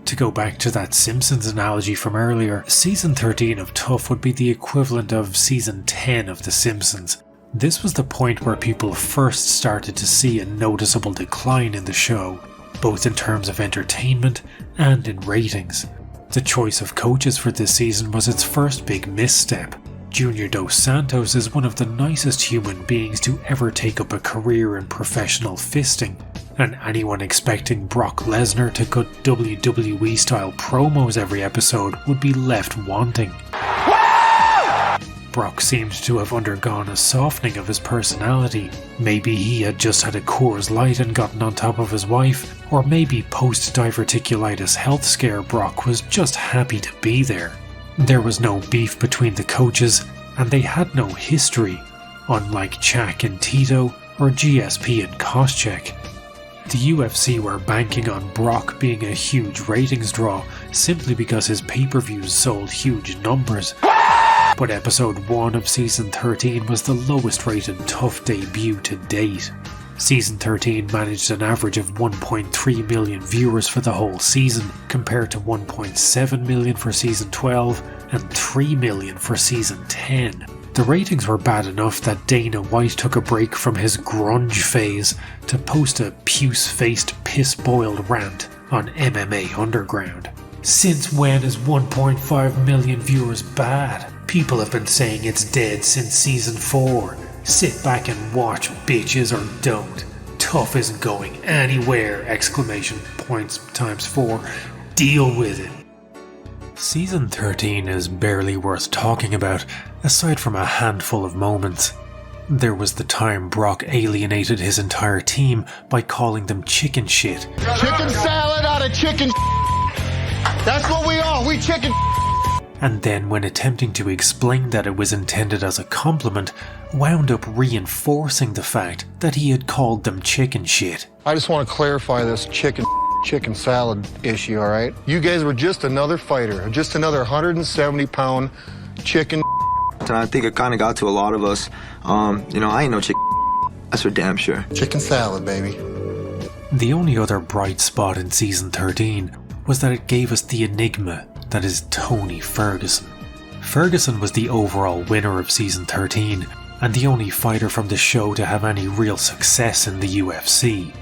To go back to that Simpsons analogy from earlier, Season 13 of Tough would be the equivalent of Season 10 of The Simpsons. This was the point where people first started to see a noticeable decline in the show, both in terms of entertainment and in ratings. The choice of coaches for this season was its first big misstep. Junior Dos Santos is one of the nicest human beings to ever take up a career in professional fisting, and anyone expecting Brock Lesnar to cut WWE style promos every episode would be left wanting. Brock seemed to have undergone a softening of his personality. Maybe he had just had a Coors Light and gotten on top of his wife, or maybe post-diverticulitis health scare Brock was just happy to be there. There was no beef between the coaches, and they had no history, unlike Chak and Tito or GSP and Koscheck. The UFC were banking on Brock being a huge ratings draw simply because his pay-per-views sold huge numbers. But episode 1 of Season 13 was the lowest rated Tough debut to date. Season 13 managed an average of 1.3 million viewers for the whole season, compared to 1.7 million for Season 12 and 3 million for Season 10. The ratings were bad enough that Dana White took a break from his grunge phase to post a puce-faced, piss-boiled rant on MMA Underground. Since when is 1.5 million viewers bad? People have been saying it's dead since Season 4. Sit back and watch, bitches, or don't. Tough isn't going anywhere! Exclamation points times 4. Deal with it. Season 13 is barely worth talking about, aside from a handful of moments. There was the time Brock alienated his entire team by calling them chicken shit. Chicken salad out of chicken. That's what we are. We chicken. And then, when attempting to explain that it was intended as a compliment, wound up reinforcing the fact that he had called them chicken shit. I just want to clarify this chicken salad issue, all right? You guys were just another fighter, just another 170-pound chicken. And I think it kind of got to a lot of us. I ain't no chicken. That's for damn sure. Chicken salad, baby. The only other bright spot in Season 13 was that it gave us the enigma that is Tony Ferguson. Ferguson was the overall winner of Season 13, and the only fighter from the show to have any real success in the UFC.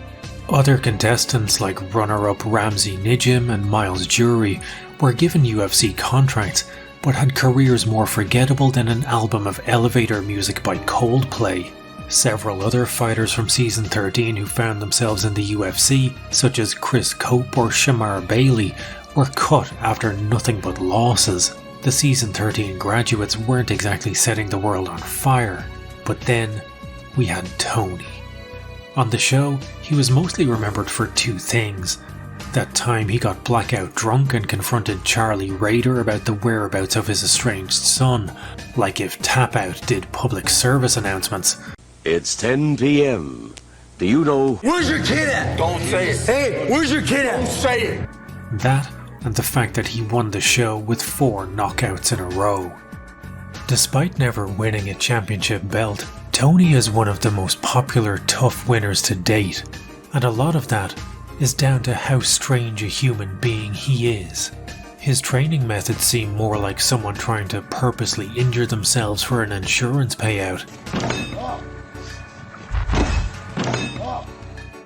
Other contestants like runner-up Ramsey Nijim and Miles Jury were given UFC contracts, but had careers more forgettable than an album of elevator music by Coldplay. Several other fighters from Season 13 who found themselves in the UFC, such as Chris Cope or Shamar Bailey, were cut after nothing but losses. The Season 13 graduates weren't exactly setting the world on fire, but then we had Tony. On the show, he was mostly remembered for two things. That time he got blackout drunk and confronted Charlie Rader about the whereabouts of his estranged son, like if Tap Out did public service announcements. It's 10 p.m. Do you know... Where's your kid at? Don't say it. Hey, where's your kid at? Don't say it. That, and the fact that he won the show with 4 knockouts in a row. Despite never winning a championship belt, Tony is one of the most popular Tough winners to date, and a lot of that is down to how strange a human being he is. His training methods seem more like someone trying to purposely injure themselves for an insurance payout.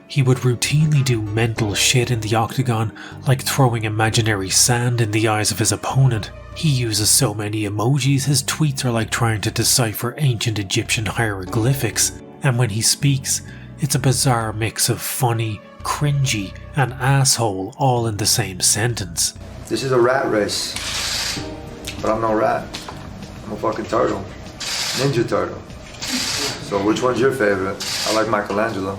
He would routinely do mental shit in the octagon, like throwing imaginary sand in the eyes of his opponent. He uses so many emojis, his tweets are like trying to decipher ancient Egyptian hieroglyphics, and when he speaks, it's a bizarre mix of funny, cringy, and asshole all in the same sentence. This is a rat race, but I'm no rat. I'm a fucking turtle. Ninja turtle. So which one's your favorite? I like Michelangelo.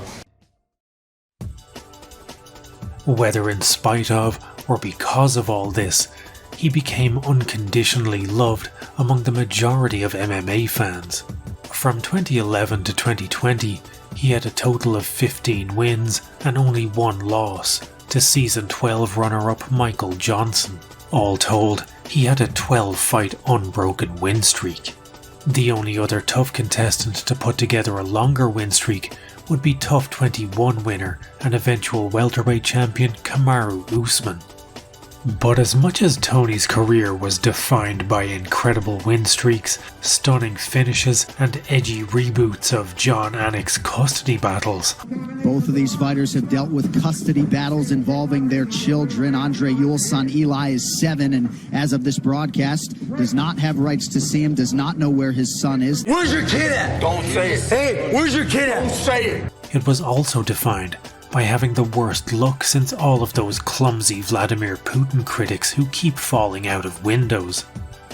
Whether in spite of or because of all this, he became unconditionally loved among the majority of MMA fans. From 2011 to 2020, he had a total of 15 wins and only 1 loss to season 12 runner-up Michael Johnson. All told, he had a 12-fight unbroken win streak. The only other TUF contestant to put together a longer win streak would be TUF 21 winner and eventual welterweight champion Kamaru Usman. But as much as Tony's career was defined by incredible win streaks, stunning finishes, and edgy reboots of John Anik's custody battles, both of these fighters have dealt with custody battles involving their children. Andre Ewell's son Eli is 7 and as of this broadcast does not have rights to see him, does not know where his son is. Where's your kid at? Don't say it. Hey, where's your kid at? Don't say it. It was also defined by having the worst luck since all of those clumsy Vladimir Putin critics who keep falling out of windows.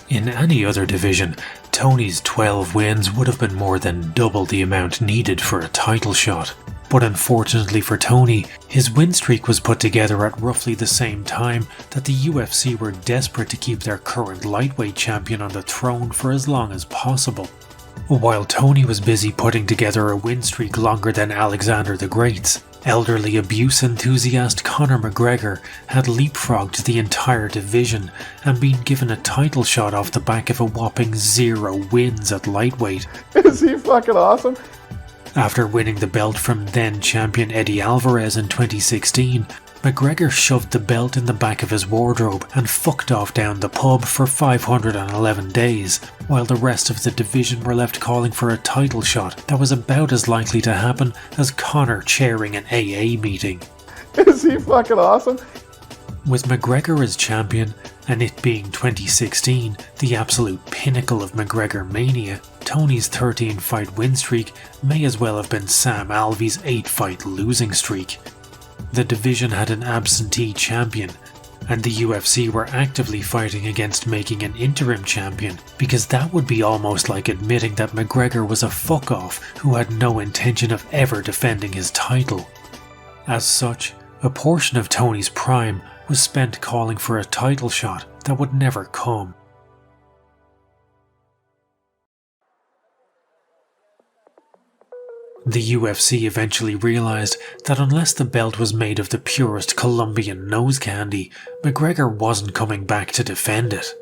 In any other division, Tony's 12 wins would have been more than double the amount needed for a title shot. But unfortunately for Tony, his win streak was put together at roughly the same time that the UFC were desperate to keep their current lightweight champion on the throne for as long as possible. While Tony was busy putting together a win streak longer than Alexander the Great's, elderly abuse enthusiast Conor McGregor had leapfrogged the entire division and been given a title shot off the back of a whopping 0 wins at lightweight. Is he fucking awesome? After winning the belt from then champion Eddie Alvarez in 2016, McGregor shoved the belt in the back of his wardrobe and fucked off down the pub for 511 days, while the rest of the division were left calling for a title shot that was about as likely to happen as Conor chairing an AA meeting. Is he fucking awesome? With McGregor as champion, and it being 2016, the absolute pinnacle of McGregor mania, Tony's 13-fight win streak may as well have been Sam Alvey's 8-fight losing streak. The division had an absentee champion, and the UFC were actively fighting against making an interim champion, because that would be almost like admitting that McGregor was a fuck-off who had no intention of ever defending his title. As such, a portion of Tony's prime was spent calling for a title shot that would never come. The UFC eventually realised that unless the belt was made of the purest Colombian nose candy, McGregor wasn't coming back to defend it.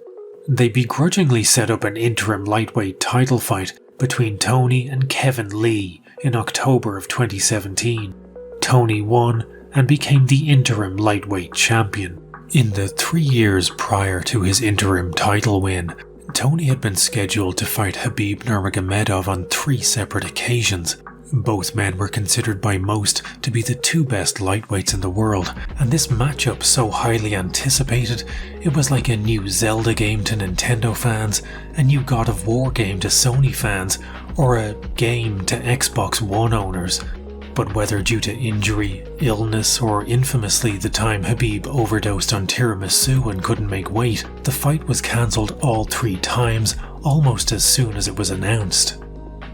They begrudgingly set up an interim lightweight title fight between Tony and Kevin Lee in October of 2017. Tony won and became the interim lightweight champion. In the 3 years prior to his interim title win, Tony had been scheduled to fight Khabib Nurmagomedov on 3 separate occasions. Both men were considered by most to be the 2 best lightweights in the world, and this matchup so highly anticipated, it was like a new Zelda game to Nintendo fans, a new God of War game to Sony fans, or a game to Xbox One owners. But whether due to injury, illness, or infamously the time Khabib overdosed on tiramisu and couldn't make weight, the fight was cancelled all 3 times, almost as soon as it was announced.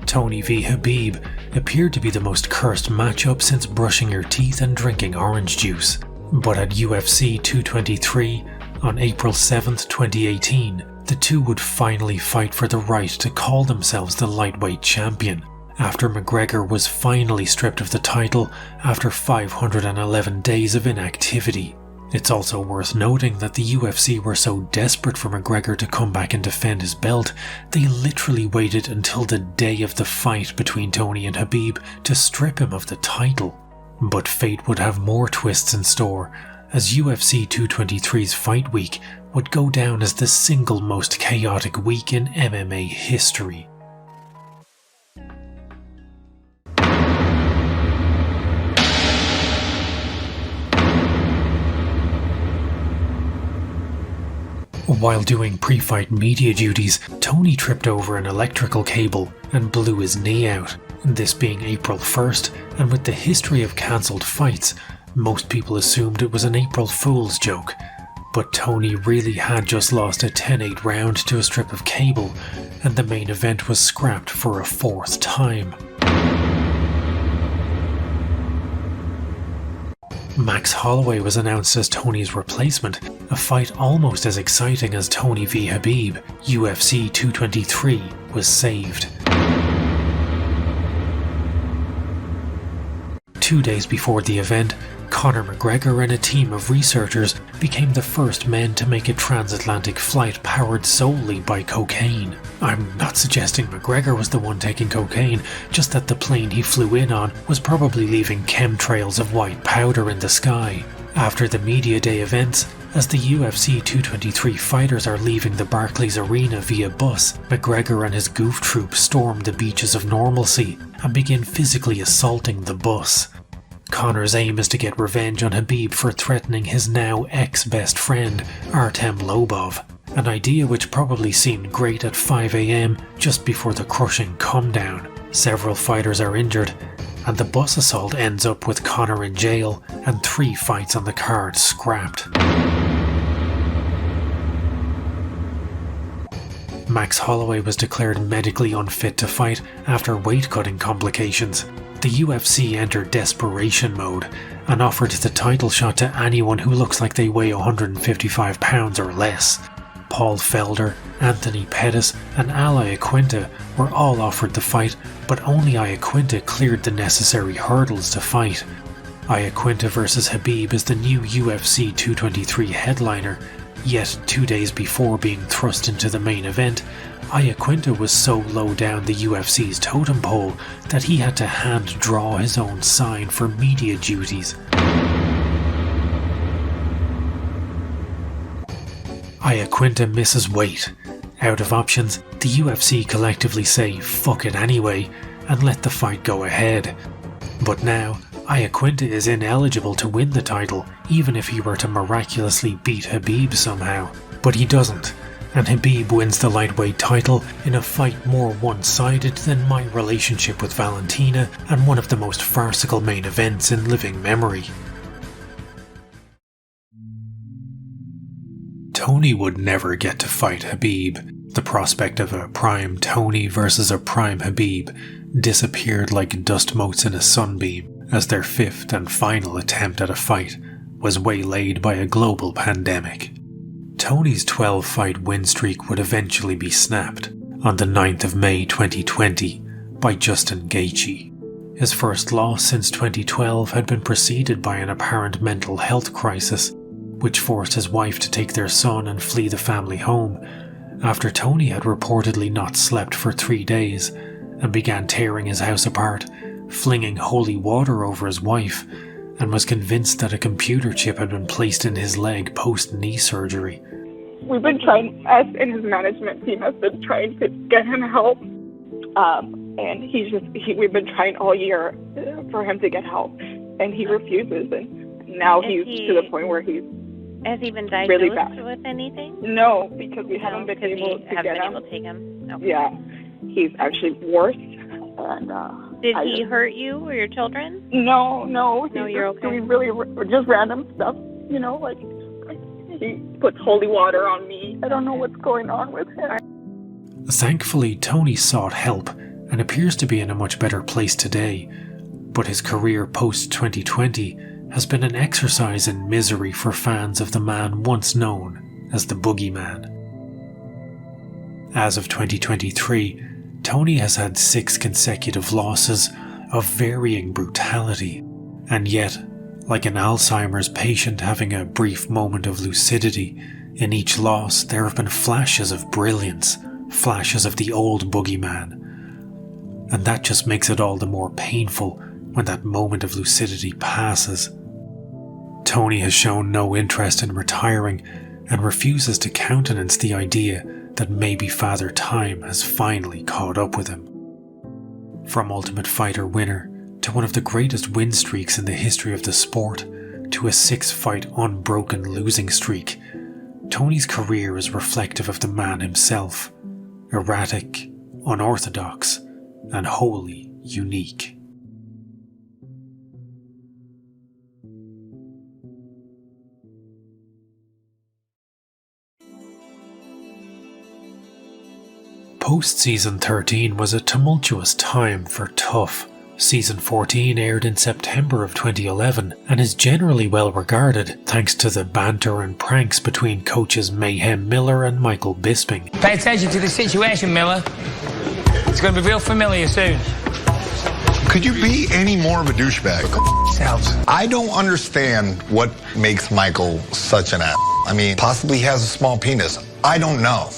Tony v Khabib appeared to be the most cursed matchup since brushing your teeth and drinking orange juice. But at UFC 223, on April 7th, 2018, the two would finally fight for the right to call themselves the lightweight champion, after McGregor was finally stripped of the title after 511 days of inactivity. It's also worth noting that the UFC were so desperate for McGregor to come back and defend his belt, they literally waited until the day of the fight between Tony and Khabib to strip him of the title. But fate would have more twists in store, as UFC 223's fight week would go down as the single most chaotic week in MMA history. While doing pre-fight media duties, Tony tripped over an electrical cable and blew his knee out. This being April 1st, and with the history of cancelled fights, most people assumed it was an April Fool's joke. But Tony really had just lost a 10-8 round to a strip of cable, and the main event was scrapped for a fourth time. Max Holloway was announced as Tony's replacement, a fight almost as exciting as Tony v Habib. UFC 223 was saved. 2 days before the event, Conor McGregor and a team of researchers became the first men to make a transatlantic flight powered solely by cocaine. I'm not suggesting McGregor was the one taking cocaine, just that the plane he flew in on was probably leaving chemtrails of white powder in the sky. After the Media Day events, as the UFC 223 fighters are leaving the Barclays Arena via bus, McGregor and his goof troop storm the beaches of normalcy and begin physically assaulting the bus. Conor's aim is to get revenge on Habib for threatening his now ex-best friend, Artem Lobov, an idea which probably seemed great at 5 AM just before the crushing come-down. Several fighters are injured, and the bus assault ends up with Conor in jail and 3 fights on the card scrapped. Max Holloway was declared medically unfit to fight after weight-cutting complications. The UFC entered desperation mode and offered the title shot to anyone who looks like they weigh 155 pounds or less. Paul Felder, Anthony Pettis and Al Iaquinta were all offered the fight, but only Iaquinta cleared the necessary hurdles to fight. Iaquinta vs Habib is the new UFC 223 headliner, yet 2 days before being thrust into the main event, Iaquinta was so low down the UFC's totem pole that he had to hand draw his own sign for media duties. Iaquinta misses weight. Out of options, the UFC collectively say fuck it anyway and let the fight go ahead. But now, Iaquinta is ineligible to win the title even if he were to miraculously beat Habib somehow. But he doesn't, and Habib wins the lightweight title in a fight more one-sided than my relationship with Valentina and one of the most farcical main events in living memory. Tony would never get to fight Habib. The prospect of a prime Tony versus a prime Habib disappeared like dust motes in a sunbeam as their 5th and final attempt at a fight was waylaid by a global pandemic. Tony's 12-fight win streak would eventually be snapped on the 9th of May 2020 by Justin Gaethje. His first loss since 2012 had been preceded by an apparent mental health crisis, which forced his wife to take their son and flee the family home after Tony had reportedly not slept for 3 days and began tearing his house apart, flinging holy water over his wife, and was convinced that a computer chip had been placed in his leg post-knee surgery. We've been trying, us and his management team has been trying to get him help, and we've been trying all year for him to get help, and he refuses, and now he's to the point where he's Has he been diagnosed really bad. with anything? No, because we haven't been able to get him. Able to take him? Okay. Yeah, he's actually worse. And did he hurt you or your children? No. No, you're okay. Doing really just random stuff, like he puts holy water on me. I don't know what's going on with him. Thankfully, Tony sought help and appears to be in a much better place today, but his career post-2020 has been an exercise in misery for fans of the man once known as the Boogeyman. As of 2023, Tony has had 6 consecutive losses of varying brutality, and yet, like an Alzheimer's patient having a brief moment of lucidity, in each loss there have been flashes of brilliance, flashes of the old Boogeyman, and that just makes it all the more painful when that moment of lucidity passes. Tony has shown no interest in retiring and refuses to countenance the idea that maybe Father Time has finally caught up with him. From Ultimate Fighter winner to one of the greatest win streaks in the history of the sport to a 6-fight unbroken losing streak, Tony's career is reflective of the man himself, erratic, unorthodox, and wholly unique. Post-season 13 was a tumultuous time for TUF. Season 14 aired in September of 2011 and is generally well regarded thanks to the banter and pranks between coaches Mayhem Miller and Michael Bisping. Pay attention to the situation, Miller. It's going to be real familiar soon. Could you be any more of a douchebag? Selves. I don't understand what makes Michael such an ass. I mean, possibly he has a small penis. I don't know.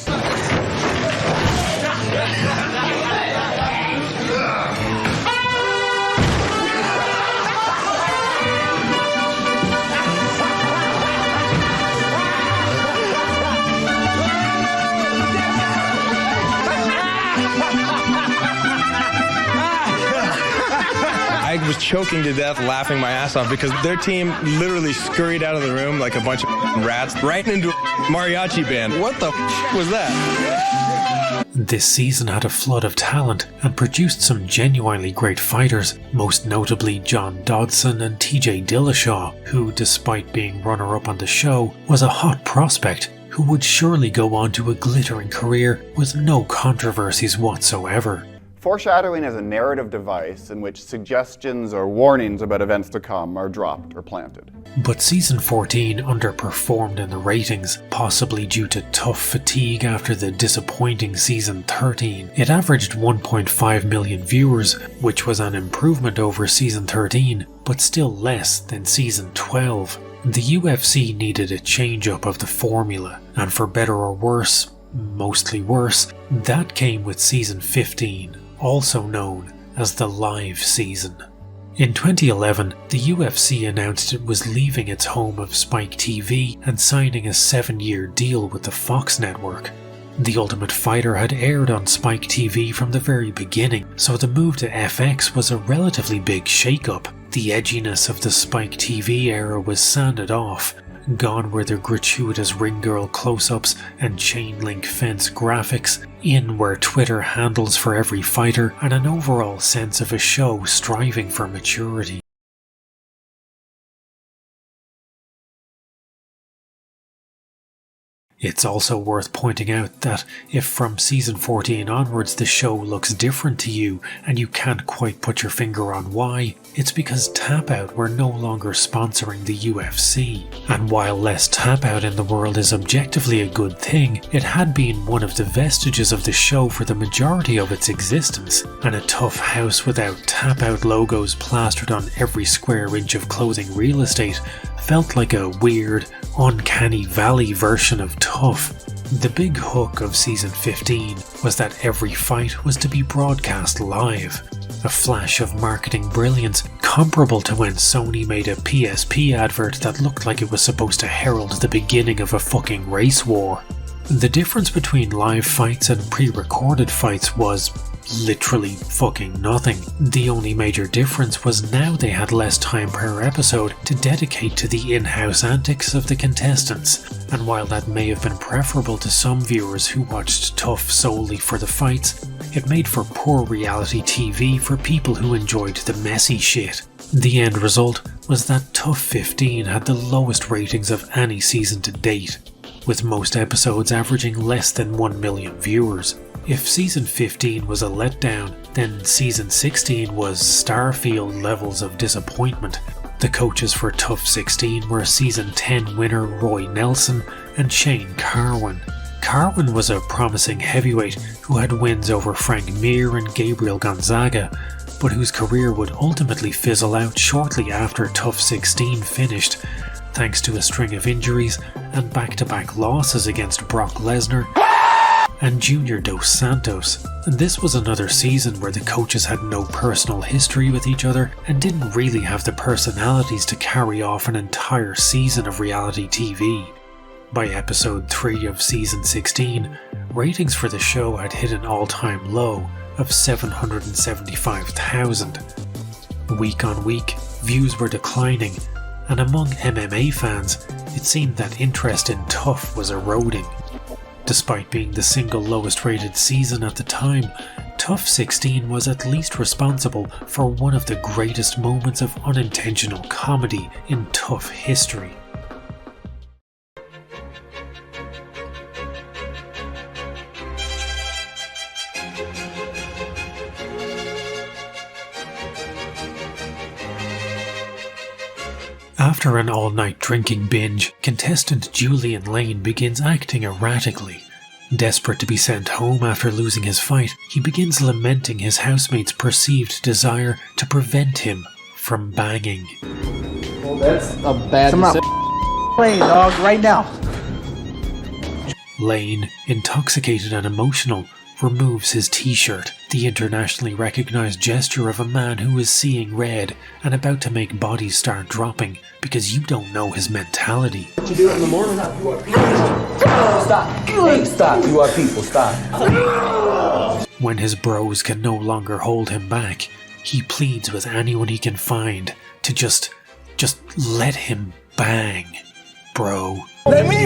I was choking to death laughing my ass off because their team literally scurried out of the room like a bunch of rats right into a mariachi band. What the was that? This season had a flood of talent and produced some genuinely great fighters, most notably John Dodson and TJ Dillashaw, who, despite being runner-up on the show, was a hot prospect who would surely go on to a glittering career with no controversies whatsoever. Foreshadowing is a narrative device in which suggestions or warnings about events to come are dropped or planted. But season 14 underperformed in the ratings, possibly due to TUF fatigue after the disappointing season 13. It averaged 1.5 million viewers, which was an improvement over season 13, but still less than season 12. The UFC needed a change-up of the formula, and for better or worse, mostly worse, that came with season 15. Also known as the live season. In 2011, the UFC announced it was leaving its home of Spike TV and signing a 7-year deal with the Fox network. The Ultimate Fighter had aired on Spike TV from the very beginning, so the move to FX was a relatively big shake-up. The edginess of the Spike TV era was sanded off. Gone were the gratuitous ring girl close-ups and chain link fence graphics, in were Twitter handles for every fighter and an overall sense of a show striving for maturity. It's also worth pointing out that if from season 14 onwards the show looks different to you and you can't quite put your finger on why, it's because Tap Out were no longer sponsoring the UFC. And while less Tap Out in the world is objectively a good thing, it had been one of the vestiges of the show for the majority of its existence, and a TUF house without Tap Out logos plastered on every square inch of clothing real estate felt like a weird, uncanny valley version of TUF. The big hook of season 15 was that every fight was to be broadcast live, a flash of marketing brilliance comparable to when Sony made a PSP advert that looked like it was supposed to herald the beginning of a fucking race war. The difference between live fights and pre-recorded fights was literally fucking nothing. The only major difference was now they had less time per episode to dedicate to the in-house antics of the contestants, and while that may have been preferable to some viewers who watched TUF solely for the fights, it made for poor reality TV for people who enjoyed the messy shit. The end result was that TUF 15 had the lowest ratings of any season to date, with most episodes averaging less than 1 million viewers. If season 15 was a letdown, then season 16 was Starfield levels of disappointment. The coaches for TUF 16 were season 10 winner Roy Nelson and Shane Carwin. Carwin was a promising heavyweight who had wins over Frank Mir and Gabriel Gonzaga, but whose career would ultimately fizzle out shortly after TUF 16 finished, thanks to a string of injuries and back-to-back losses against Brock Lesnar and Junior Dos Santos. And this was another season where the coaches had no personal history with each other and didn't really have the personalities to carry off an entire season of reality TV. By episode 3 of season 16, ratings for the show had hit an all-time low of 775,000. Week on week, views were declining, and among MMA fans, it seemed that interest in Tough was eroding. Despite being the single lowest rated season at the time, Tough 16 was at least responsible for one of the greatest moments of unintentional comedy in Tough history. After an all-night drinking binge, contestant Julian Lane begins acting erratically. Desperate to be sent home after losing his fight, he begins lamenting his housemate's perceived desire to prevent him from banging. Well, that's a bad decision. Play, dog, right now. Lane, intoxicated and emotional, removes his t-shirt, the internationally recognized gesture of a man who is seeing red and about to make bodies start dropping because you don't know his mentality. What you do in the morning? Stop. Hey, stop. You are people. Stop. When his bros can no longer hold him back, he pleads with anyone he can find to just let him bang, bro. Let me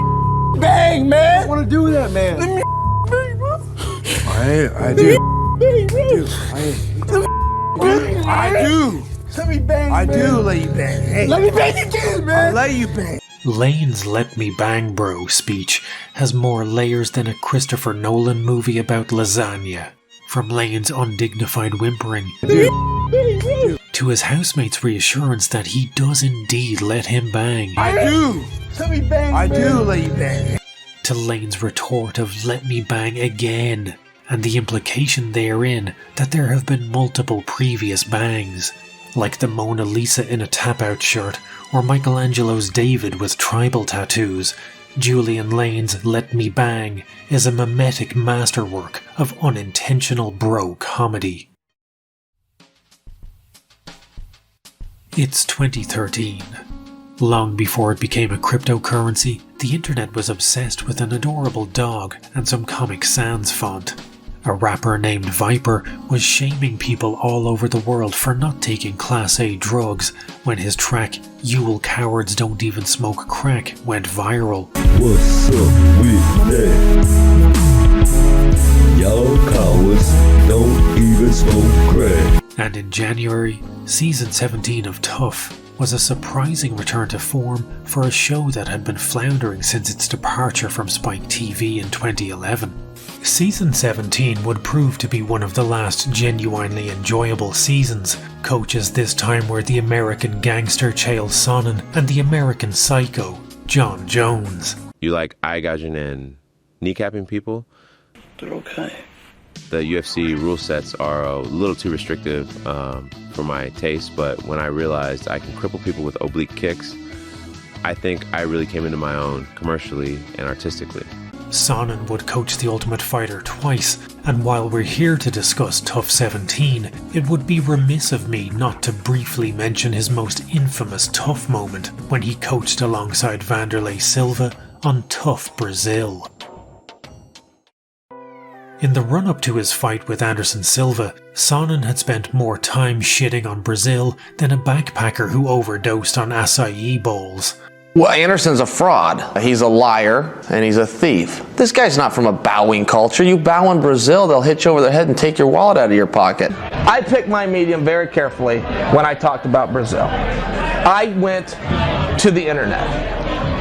bang, man. I want to do that, man. Let me bang, bro. I do. Let me bang, I man. do let you bang. Hey. Let me bang again, man. I let you bang. Lane's "Let Me Bang Bro" speech has more layers than a Christopher Nolan movie about lasagna. From Lane's undignified whimpering to his housemate's reassurance that he does indeed let him bang. I do. Let me bang, I man. do let you bang. To Lane's retort of "let me bang again," and the implication therein that there have been multiple previous bangs, like the Mona Lisa in a tap-out shirt or Michelangelo's David with tribal tattoos. Julian Lane's "Let Me Bang" is a mimetic masterwork of unintentional bro comedy. It's 2013. Long before it became a cryptocurrency, the internet was obsessed with an adorable dog and some Comic Sans font. A rapper named Viper was shaming people all over the world for not taking Class A drugs when his track "Yule Cowards Don't Even Smoke Crack" went viral. What's up with that? Y'all cowards don't even smoke crack. And in January, season 17 of Tough was a surprising return to form for a show that had been floundering since its departure from Spike TV in 2011. Season 17 would prove to be one of the last genuinely enjoyable seasons. Coaches this time were the American gangster Chael Sonnen and the American psycho John Jones. You like eye gouging and kneecapping people? They're okay. The UFC rule sets are a little too restrictive for my taste, but when I realized I can cripple people with oblique kicks, I think I really came into my own commercially and artistically. Sonnen would coach The Ultimate Fighter twice, and while we're here to discuss Tough 17, it would be remiss of me not to briefly mention his most infamous Tough moment when he coached alongside Wanderlei Silva on Tough Brazil. In the run-up to his fight with Anderson Silva, Sonnen had spent more time shitting on Brazil than a backpacker who overdosed on acai bowls. Well, Anderson's a fraud. He's a liar and he's a thief. This guy's not from a bowing culture. You bow in Brazil, they'll hit you over the head and take your wallet out of your pocket. I picked my medium very carefully when I talked about Brazil. I went to the internet.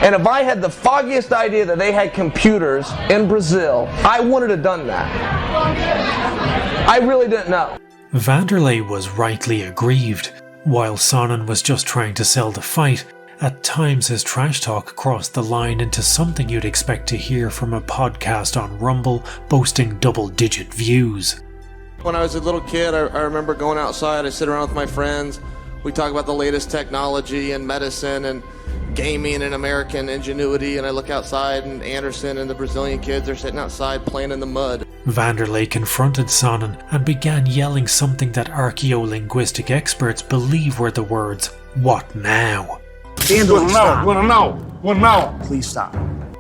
And if I had the foggiest idea that they had computers in Brazil, I wouldn't have done that. I really didn't know. Wanderlei was rightly aggrieved. While Sonnen was just trying to sell the fight, at times his trash talk crossed the line into something you'd expect to hear from a podcast on Rumble boasting double-digit views. When I was a little kid, I remember going outside, I sit around with my friends, we talk about the latest technology and medicine and gaming and American ingenuity, and I look outside and Anderson and the Brazilian kids are sitting outside playing in the mud. Wanderlei confronted Sonnen and began yelling something that archaeolinguistic experts believe were the words, "What now?" Wanna know? Please stop.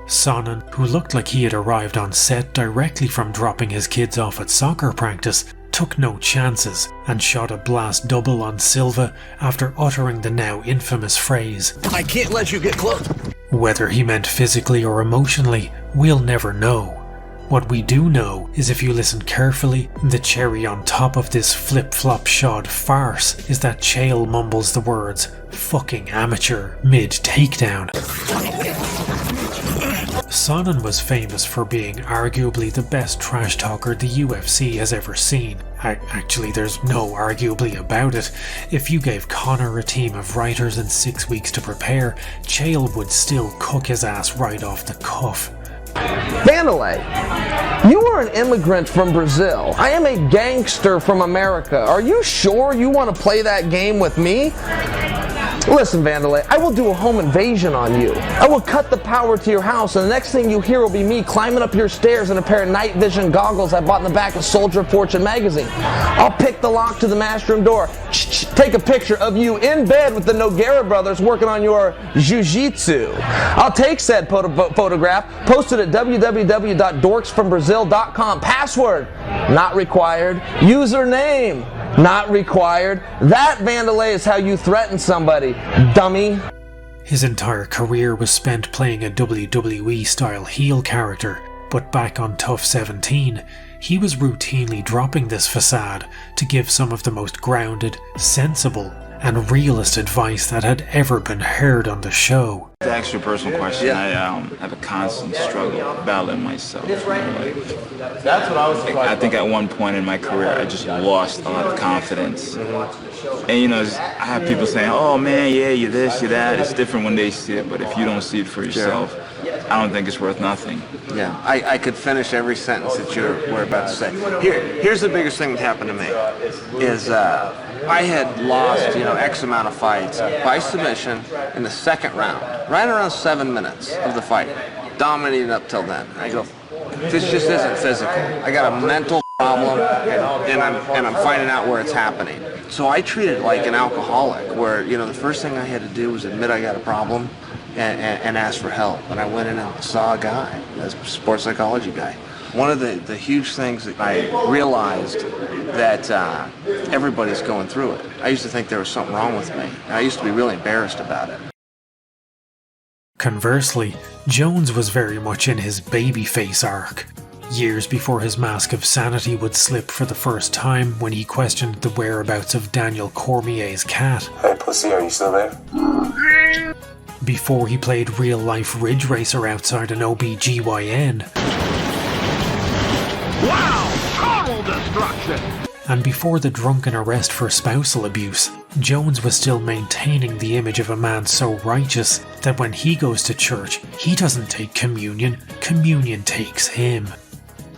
Samman, who looked like he had arrived on set directly from dropping his kids off at soccer practice, took no chances and shot a blast double on Silva after uttering the now infamous phrase, "I can't let you get close." Whether he meant physically or emotionally, we'll never know. What we do know is if you listen carefully, the cherry on top of this flip-flop shod farce is that Chael mumbles the words, "fucking amateur," mid-takedown. Samman was famous for being arguably the best trash talker the UFC has ever seen. Actually, there's no arguably about it. If you gave Conor a team of writers and 6 weeks to prepare, Chael would still cook his ass right off the cuff. Wanderlei, you are an immigrant from Brazil. I am a gangster from America. Are you sure you want to play that game with me? Listen, Wanderlei, I will do a home invasion on you. I will cut the power to your house, and the next thing you hear will be me climbing up your stairs in a pair of night vision goggles I bought in the back of Soldier of Fortune magazine. I'll pick the lock to the master room door, take a picture of you in bed with the Nogueira brothers working on your jiu-jitsu. I'll take said photograph, post it at www.dorksfrombrazil.com. Password, not required. Username, not required. That, Wanderlei, is how you threaten somebody, dummy. His entire career was spent playing a WWE-style heel character, but back on Tough 17, he was routinely dropping this facade to give some of the most grounded, sensible, and realist advice that had ever been heard on the show. To ask you a personal question, I have a constant struggle battling myself. That's what I was. I think at one point in my career, I just lost a lot of confidence. And you know, I have people saying, "Oh man, yeah, you're this, you're that." It's different when they see it, but if you don't see it for yourself, I don't think it's worth nothing. Yeah, I could finish every sentence that you were about to say. Here's the biggest thing that happened to me, is I had lost, X amount of fights by submission in the second round, right around 7 minutes of the fight, dominating up till then. I go, this just isn't physical. I got a mental problem, and I'm finding out where it's happening. So I treat it like an alcoholic, where the first thing I had to do was admit I got a problem and ask for help. And I went in and saw a guy, a sports psychology guy. One of the huge things that I realized that everybody's going through it. I used to think there was something wrong with me. I used to be really embarrassed about it. Conversely, Jones was very much in his babyface arc. Years before his mask of sanity would slip for the first time when he questioned the whereabouts of Daniel Cormier's cat. Hey pussy, are you still there? Before he played real-life Ridge Racer outside an OBGYN. Wow! Total destruction! And before the drunken arrest for spousal abuse, Jones was still maintaining the image of a man so righteous that when he goes to church, he doesn't take communion, communion takes him.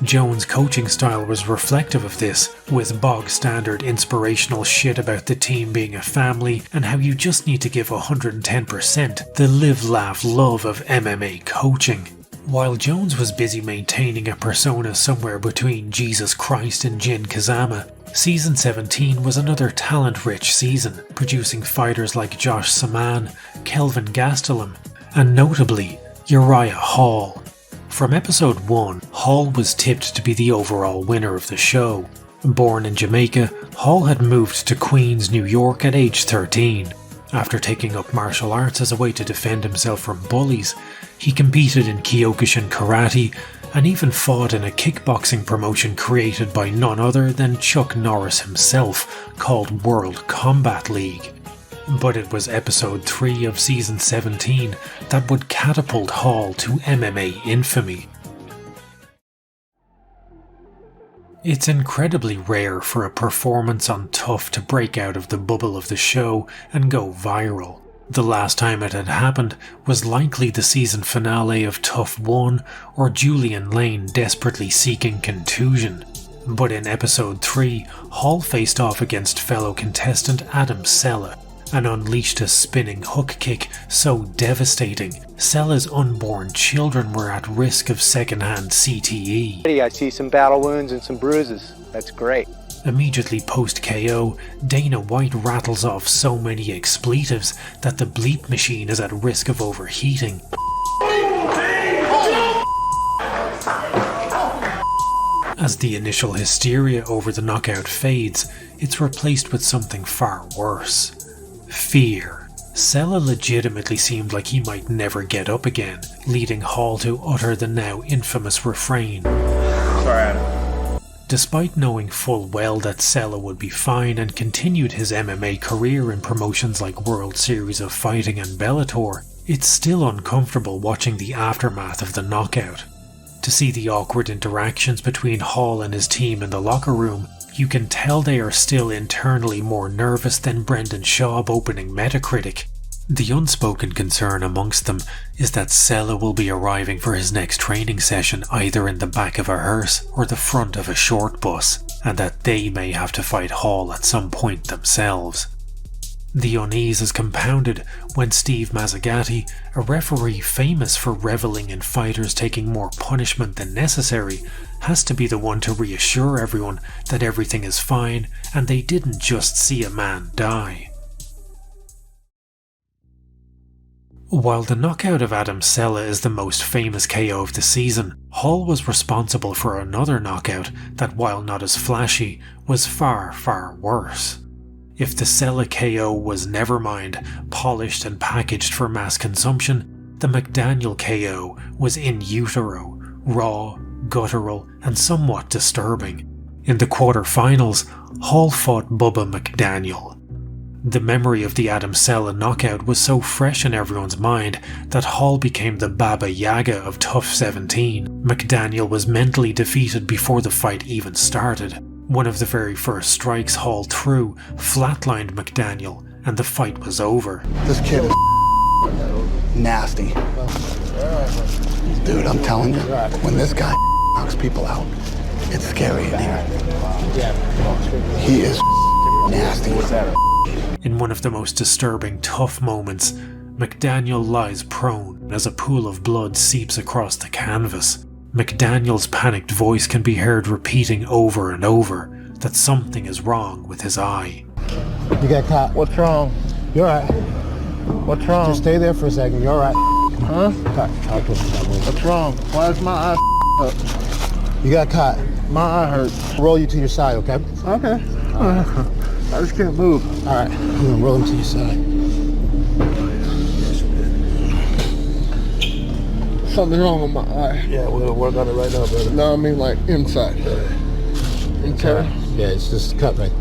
Jones' coaching style was reflective of this, with bog-standard inspirational shit about the team being a family and how you just need to give 110%, the live, laugh, love of MMA coaching. While Jones was busy maintaining a persona somewhere between Jesus Christ and Jin Kazama, Season 17 was another talent-rich season, producing fighters like Josh Samman, Kelvin Gastelum, and notably, Uriah Hall. From episode 1, Hall was tipped to be the overall winner of the show. Born in Jamaica, Hall had moved to Queens, New York at age 13. After taking up martial arts as a way to defend himself from bullies, he competed in Kyokushin karate and even fought in a kickboxing promotion created by none other than Chuck Norris himself, called World Combat League. But it was episode 3 of season 17 that would catapult Hall to MMA infamy. It's incredibly rare for a performance on Tough to break out of the bubble of the show and go viral. The last time it had happened was likely the season finale of Tough 1 or Julian Lane desperately seeking contusion. But in episode 3, Hall faced off against fellow contestant Adam Sella and unleashed a spinning hook kick so devastating, Sella's unborn children were at risk of secondhand CTE. I see some battle wounds and some bruises. That's great. Immediately post-KO, Dana White rattles off so many expletives that the bleep machine is at risk of overheating. As the initial hysteria over the knockout fades, it's replaced with something far worse. Fear. Sella legitimately seemed like he might never get up again, leading Hall to utter the now infamous refrain. Sorry, Adam. Despite knowing full well that Sella would be fine and continued his MMA career in promotions like World Series of Fighting and Bellator, it's still uncomfortable watching the aftermath of the knockout. To see the awkward interactions between Hall and his team in the locker room, you can tell they are still internally more nervous than Brendan Schaub opening Metacritic. The unspoken concern amongst them is that Sella will be arriving for his next training session either in the back of a hearse or the front of a short bus, and that they may have to fight Hall at some point themselves. The unease is compounded when Steve Mazzagatti, a referee famous for reveling in fighters taking more punishment than necessary, has to be the one to reassure everyone that everything is fine and they didn't just see a man die. While the knockout of Adam Sella is the most famous KO of the season, Hall was responsible for another knockout that, while not as flashy, was far, far worse. If the Sella KO was nevermind, polished and packaged for mass consumption, the McDaniel KO was in utero, raw, guttural, and somewhat disturbing. In the quarterfinals, Hall fought Bubba McDaniel. The memory of the Adam Sella knockout was so fresh in everyone's mind that Hall became the Baba Yaga of Tough 17. McDaniel was mentally defeated before the fight even started. One of the very first strikes Hall threw flatlined McDaniel, and the fight was over. This kid is nasty. Dude, I'm telling you, when this guy knocks people out, it's scary in here. He is nasty. In one of the most disturbing tough moments, McDaniel lies prone as a pool of blood seeps across the canvas. McDaniel's panicked voice can be heard repeating over and over that something is wrong with his eye. You got caught. What's wrong? You're alright. What's wrong? Just stay there for a second. You're alright. Huh? Talk to us. What's wrong? Why is my eye up? You got caught. My eye hurts. Roll you to your side, okay? Okay. I just can't move. Alright. I'm gonna roll him to your side. Something wrong with my eye. Yeah, we're gonna work on it right now, brother. No, I mean like inside. Okay. Yeah, it's just cut right.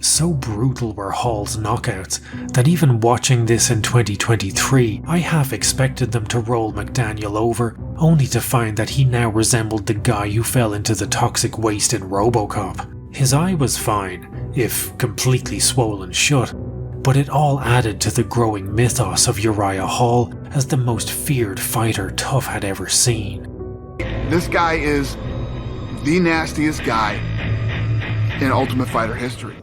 So brutal were Hall's knockouts that even watching this in 2023, I half expected them to roll McDaniel over, only to find that he now resembled the guy who fell into the toxic waste in RoboCop. His eye was fine, if completely swollen shut, but it all added to the growing mythos of Uriah Hall as the most feared fighter Tough had ever seen. This guy is the nastiest guy in Ultimate Fighter history.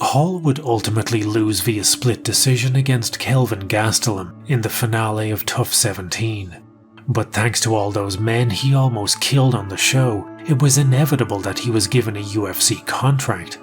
Hall would ultimately lose via split decision against Kelvin Gastelum in the finale of Tough 17. But thanks to all those men he almost killed on the show, it was inevitable that he was given a UFC contract.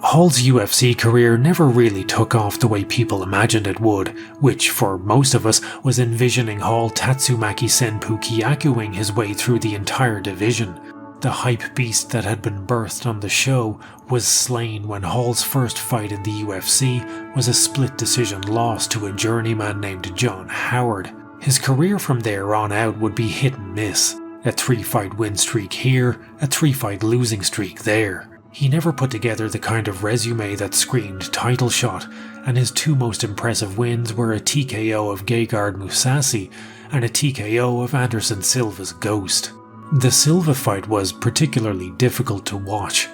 Hall's UFC career never really took off the way people imagined it would, which for most of us was envisioning Hall Tatsumaki Senpu Kyakuing his way through the entire division. The hype beast that had been birthed on the show was slain when Hall's first fight in the UFC was a split decision loss to a journeyman named John Howard. His career from there on out would be hit and miss. A 3-fight win streak here, a 3-fight losing streak there. He never put together the kind of resume that screamed title shot, and his two most impressive wins were a TKO of Gegard Mousasi and a TKO of Anderson Silva's Ghost. The Silva fight was particularly difficult to watch.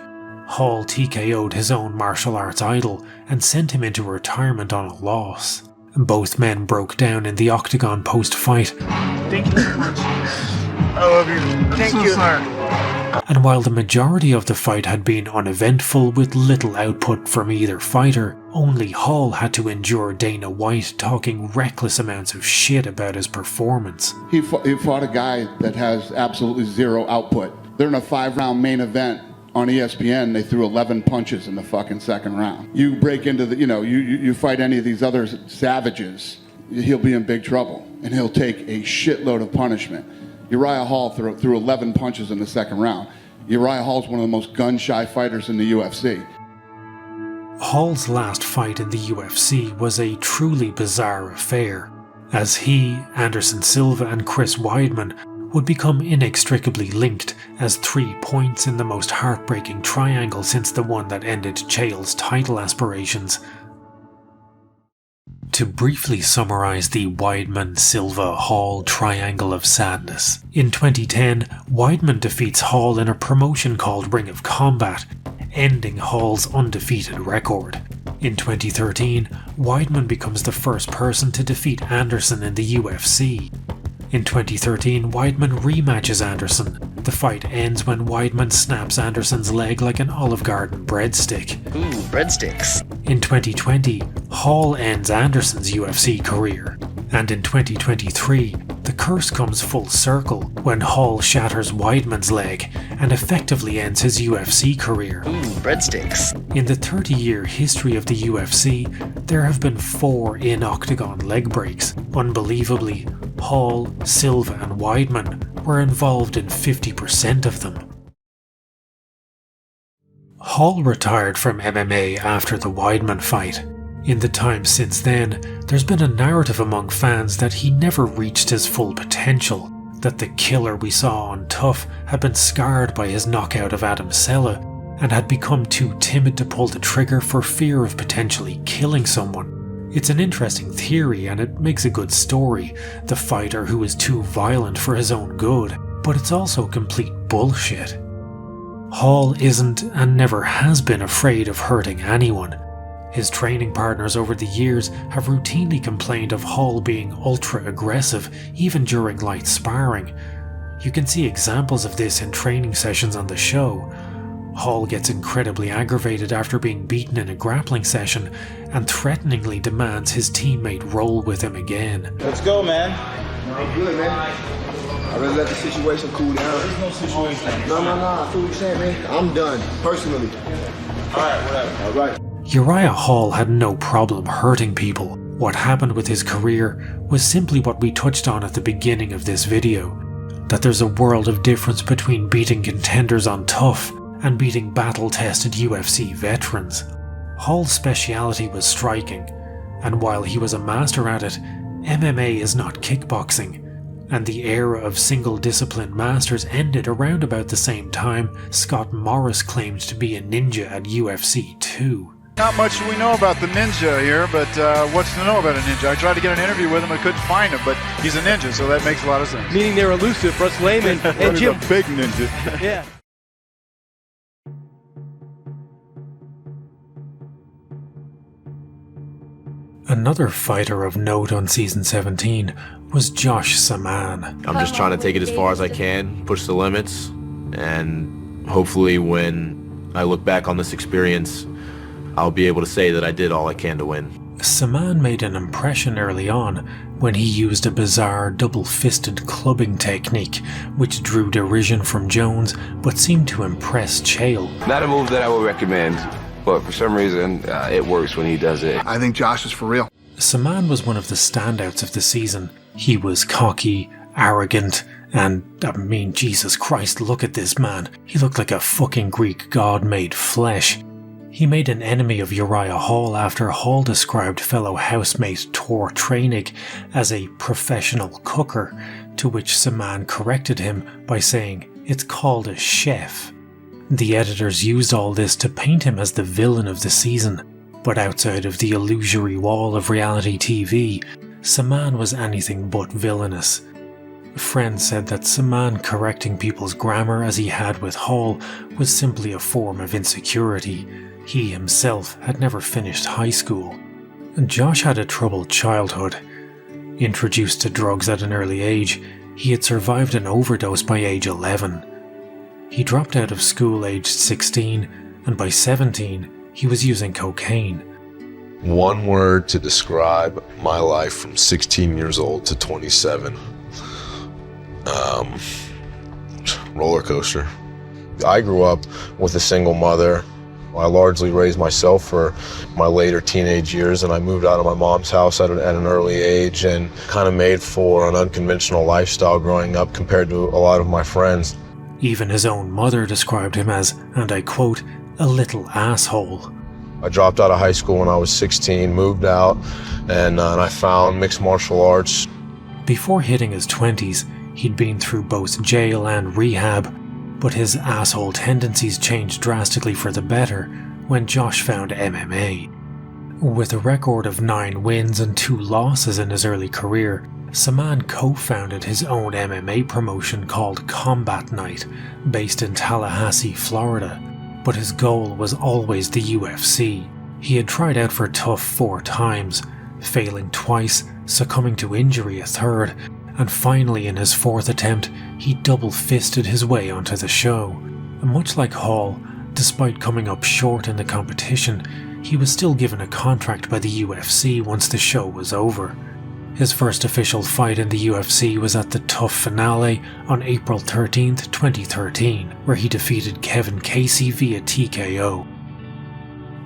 Hall TKO'd his own martial arts idol and sent him into retirement on a loss. Both men broke down in the octagon post-fight. Thank you very much. I love you. Thank you. Sorry. And while the majority of the fight had been uneventful with little output from either fighter, only Hall had to endure Dana White talking reckless amounts of shit about his performance. He fought a guy that has absolutely zero output. They're in a 5-round main event on ESPN. They threw 11 punches in the fucking second round. You break into the, you fight any of these other savages, he'll be in big trouble, and he'll take a shitload of punishment. Uriah Hall threw 11 punches in the second round. Uriah Hall's one of the most gun-shy fighters in the UFC. Hall's last fight in the UFC was a truly bizarre affair, as he, Anderson Silva and Chris Weidman would become inextricably linked as 3 points in the most heartbreaking triangle since the one that ended Chael's title aspirations. To briefly summarise the Weidman-Silva-Hall triangle of sadness, in 2010, Weidman defeats Hall in a promotion called Ring of Combat, ending Hall's undefeated record. In 2013, Weidman becomes the first person to defeat Anderson in the UFC. In 2013, Weidman rematches Anderson. The fight ends when Weidman snaps Anderson's leg like an Olive Garden breadstick. Ooh, breadsticks. In 2020, Hall ends Anderson's UFC career. And in 2023, the curse comes full circle when Hall shatters Weidman's leg and effectively ends his UFC career. Ooh, breadsticks. In the 30-year history of the UFC, there have been 4 in-octagon leg breaks. Unbelievably, Hall, Silva and Weidman were involved in 50% of them. Hall retired from MMA after the Weidman fight. In the time since then, there's been a narrative among fans that he never reached his full potential, that the killer we saw on Tough had been scarred by his knockout of Adam Sella and had become too timid to pull the trigger for fear of potentially killing someone. It's an interesting theory and it makes a good story, the fighter who is too violent for his own good, but it's also complete bullshit. Hall isn't and never has been afraid of hurting anyone. His training partners over the years have routinely complained of Hall being ultra-aggressive even during light sparring. You can see examples of this in training sessions on the show. Hall gets incredibly aggravated after being beaten in a grappling session and threateningly demands his teammate roll with him again. Let's go, man. I'm good, man. I really let the situation cool down. There's no situation. No. I feel what you're saying, man. I'm done, personally. Alright, whatever. Alright. Uriah Hall had no problem hurting people. What happened with his career was simply what we touched on at the beginning of this video, that there's a world of difference between beating contenders on Tough and beating battle-tested UFC veterans. Hall's speciality was striking, and while he was a master at it, MMA is not kickboxing, and the era of single-discipline masters ended around about the same time Scott Morris claimed to be a ninja at UFC 2. Not much we know about the ninja here, but what's to know about a ninja? I tried to get an interview with him, I couldn't find him, but he's a ninja, so that makes a lot of sense. Meaning they're elusive for us laymen. And Jim, a big ninja. yeah. Another fighter of note on season 17 was Josh Samman. I'm just trying to take it as far as I can, push the limits, and hopefully when I look back on this experience, I'll be able to say that I did all I can to win. Samman made an impression early on when he used a bizarre double-fisted clubbing technique which drew derision from Jones but seemed to impress Chael. Not a move that I would recommend, but for some reason it works when he does it. I think Josh is for real. Samman was one of the standouts of the season. He was cocky, arrogant, and, Jesus Christ, look at this man. He looked like a fucking Greek god made flesh. He made an enemy of Uriah Hall after Hall described fellow housemate Tor Trainig as a professional cooker, to which Samman corrected him by saying, "It's called a chef." The editors used all this to paint him as the villain of the season, but outside of the illusory wall of reality TV, Samman was anything but villainous. Friends said that Samman correcting people's grammar as he had with Hall was simply a form of insecurity. He himself had never finished high school. Josh had a troubled childhood. Introduced to drugs at an early age, he had survived an overdose by age 11. He dropped out of school aged 16, and by 17, he was using cocaine. One word to describe my life from 16 years old to 27. Roller coaster. I grew up with a single mother I largely raised myself for my later teenage years, and I moved out of my mom's house at an early age and kind of made for an unconventional lifestyle growing up compared to a lot of my friends. Even his own mother described him as, and I quote, a little asshole. I dropped out of high school when I was 16, moved out, and I found mixed martial arts. Before hitting his 20s, he'd been through both jail and rehab, but his asshole tendencies changed drastically for the better when Josh found MMA. With a record of 9 wins and 2 losses in his early career, Samman co-founded his own MMA promotion called Combat Night, based in Tallahassee, Florida. But his goal was always the UFC. He had tried out for TUF 4 times, failing twice, succumbing to injury a third, and finally in his 4th attempt, he double-fisted his way onto the show. And much like Hall, despite coming up short in the competition, he was still given a contract by the UFC once the show was over. His first official fight in the UFC was at the TUF finale on April 13th, 2013, where he defeated Kevin Casey via TKO.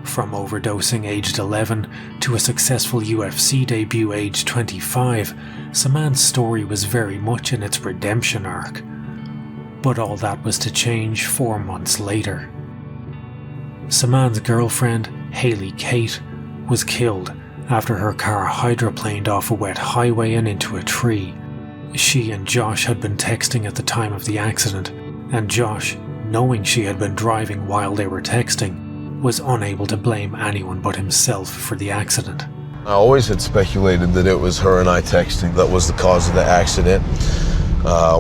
From overdosing aged 11 to a successful UFC debut aged 25, Samman's story was very much in its redemption arc. But all that was to change 4 months later. Samman's girlfriend, Haley Kate, was killed after her car hydroplaned off a wet highway and into a tree. She and Josh had been texting at the time of the accident, and Josh, knowing she had been driving while they were texting, was unable to blame anyone but himself for the accident. I always had speculated that it was her and I texting that was the cause of the accident.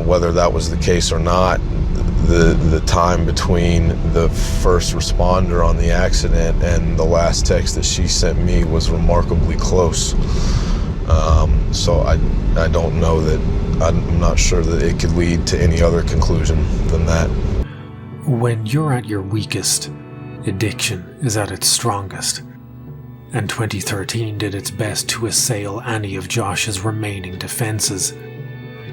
Whether that was the case or not, the time between the first responder on the accident and the last text that she sent me was remarkably close. So I don't know that, I'm not sure that it could lead to any other conclusion than that. When you're at your weakest, addiction is at its strongest, and 2013 did its best to assail any of Josh's remaining defenses.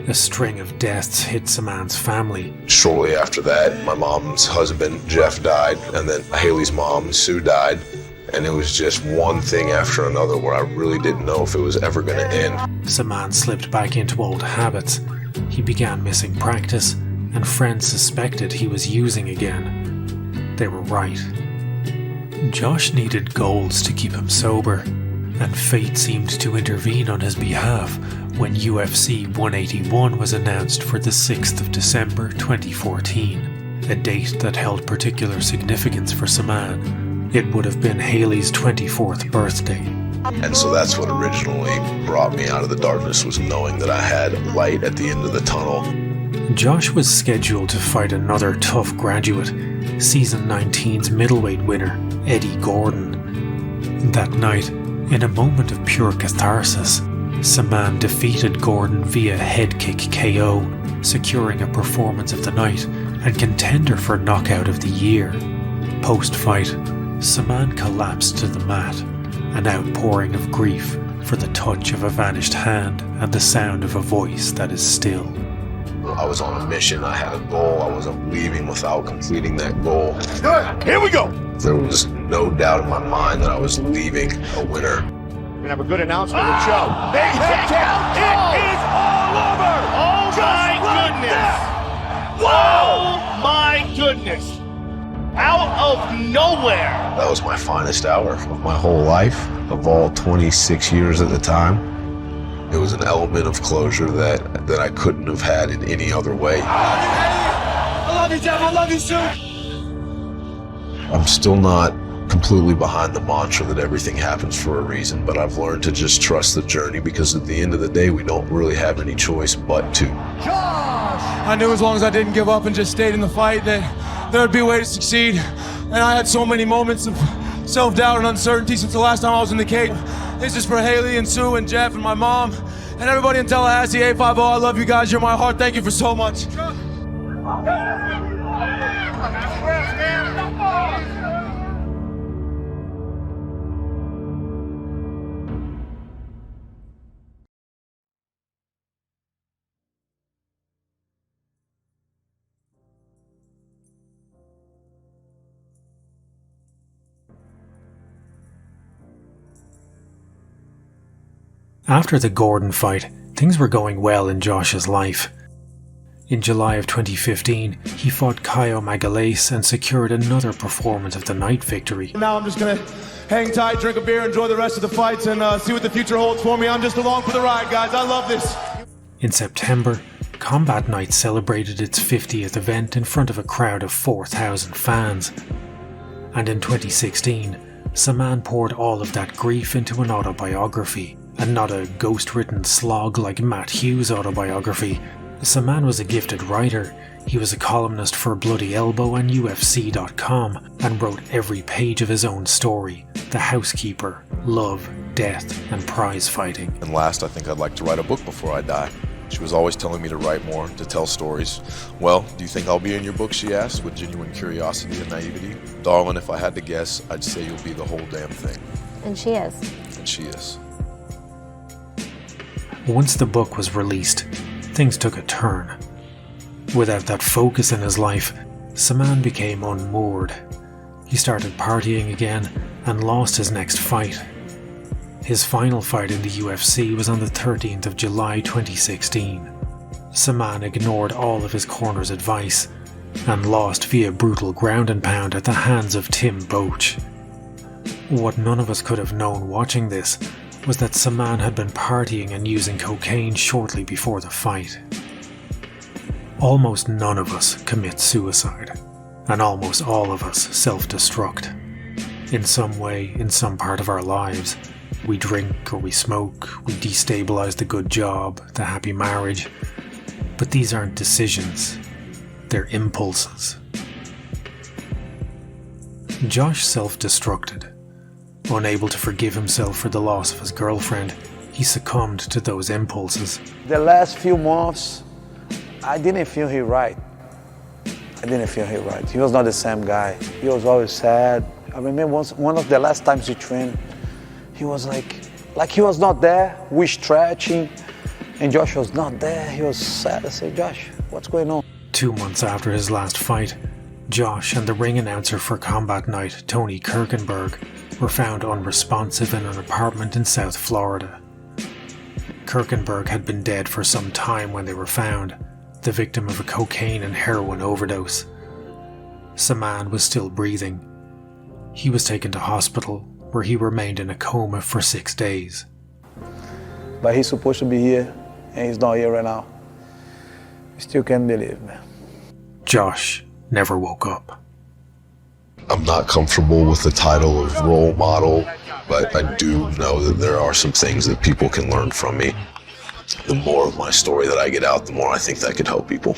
A string of deaths hit Samman's family. Shortly after that, my mom's husband, Jeff, died, and then Haley's mom, Sue, died. And it was just one thing after another where I really didn't know if it was ever going to end. Samman slipped back into old habits. He began missing practice, and friends suspected he was using again. They were right. Josh needed goals to keep him sober, and fate seemed to intervene on his behalf when UFC 181 was announced for the 6th of December 2014, a date that held particular significance for Samman. It would have been Haley's 24th birthday. And so that's what originally brought me out of the darkness, was knowing that I had light at the end of the tunnel. Josh was scheduled to fight another TUF graduate, Season 19's middleweight winner, Eddie Gordon. That night, in a moment of pure catharsis, Samman defeated Gordon via head kick KO, securing a performance of the night and contender for knockout of the year. Post-fight, Samman collapsed to the mat, an outpouring of grief for the touch of a vanished hand and the sound of a voice that is still. I was on a mission, I had a goal, I wasn't leaving without completing that goal. Here we go! There was no doubt in my mind that I was leaving a winner. We're gonna have a good announcement of the show. Big takedown! It is all over! Oh my goodness! Whoa! My goodness! Out of nowhere! That was my finest hour of my whole life, of all 26 years at the time. It was an element of closure that I couldn't have had in any other way. I love you, Jeff. I love you, Sue. I'm still not completely behind the mantra that everything happens for a reason, but I've learned to just trust the journey, because at the end of the day, we don't really have any choice but to. I knew as long as I didn't give up and just stayed in the fight that there would be a way to succeed. And I had so many moments of self-doubt and uncertainty since the last time I was in the cage. This is for Haley and Sue and Jeff and my mom and everybody in Tallahassee, 850. I love you guys. You're my heart. Thank you for so much. After the Gordon fight, things were going well in Josh's life. In July of 2015, he fought Cucuy Magalhães and secured another performance of the night victory. Now I'm just gonna hang tight, drink a beer, enjoy the rest of the fights, and see what the future holds for me. I'm just along for the ride, guys. I love this. In September, Combat Night celebrated its 50th event in front of a crowd of 4,000 fans. And in 2016, Samman poured all of that grief into an autobiography, and not a ghost-written slog like Matt Hughes' autobiography. Samman was a gifted writer. He was a columnist for Bloody Elbow and UFC.com, and wrote every page of his own story: the housekeeper, love, death, and prize fighting. And last, I think I'd like to write a book before I die. She was always telling me to write more, to tell stories. Well, do you think I'll be in your book, she asked, with genuine curiosity and naivety. Darling, if I had to guess, I'd say you'll be the whole damn thing. And she is. And she is. Once the book was released, things took a turn. Without that focus in his life, Samman became unmoored. He started partying again and lost his next fight. His final fight in the UFC was on the 13th of July 2016. Samman ignored all of his corner's advice and lost via brutal ground and pound at the hands of Tim Boetsch. What none of us could have known watching this was that Samman had been partying and using cocaine shortly before the fight. Almost none of us commit suicide, and almost all of us self-destruct. In some way, in some part of our lives, we drink or we smoke, we destabilize the good job, the happy marriage. But these aren't decisions, they're impulses. Josh self-destructed. Unable to forgive himself for the loss of his girlfriend, he succumbed to those impulses. The last few months, I didn't feel him right. He was not the same guy. He was always sad. I remember one of the last times we trained, he was like he was not there. We stretching, and Josh was not there. He was sad. I said, Josh, what's going on? 2 months after his last fight, Josh and the ring announcer for Combat Night, Tony Kirkenberg, were found unresponsive in an apartment in South Florida. Kirkenberg had been dead for some time when they were found, the victim of a cocaine and heroin overdose. Samman was still breathing. He was taken to hospital, where he remained in a coma for 6 days. But he's supposed to be here, and he's not here right now. Still can't believe, man. Josh never woke up. I'm not comfortable with the title of role model, but I do know that there are some things that people can learn from me. The more of my story that I get out, the more I think that could help people.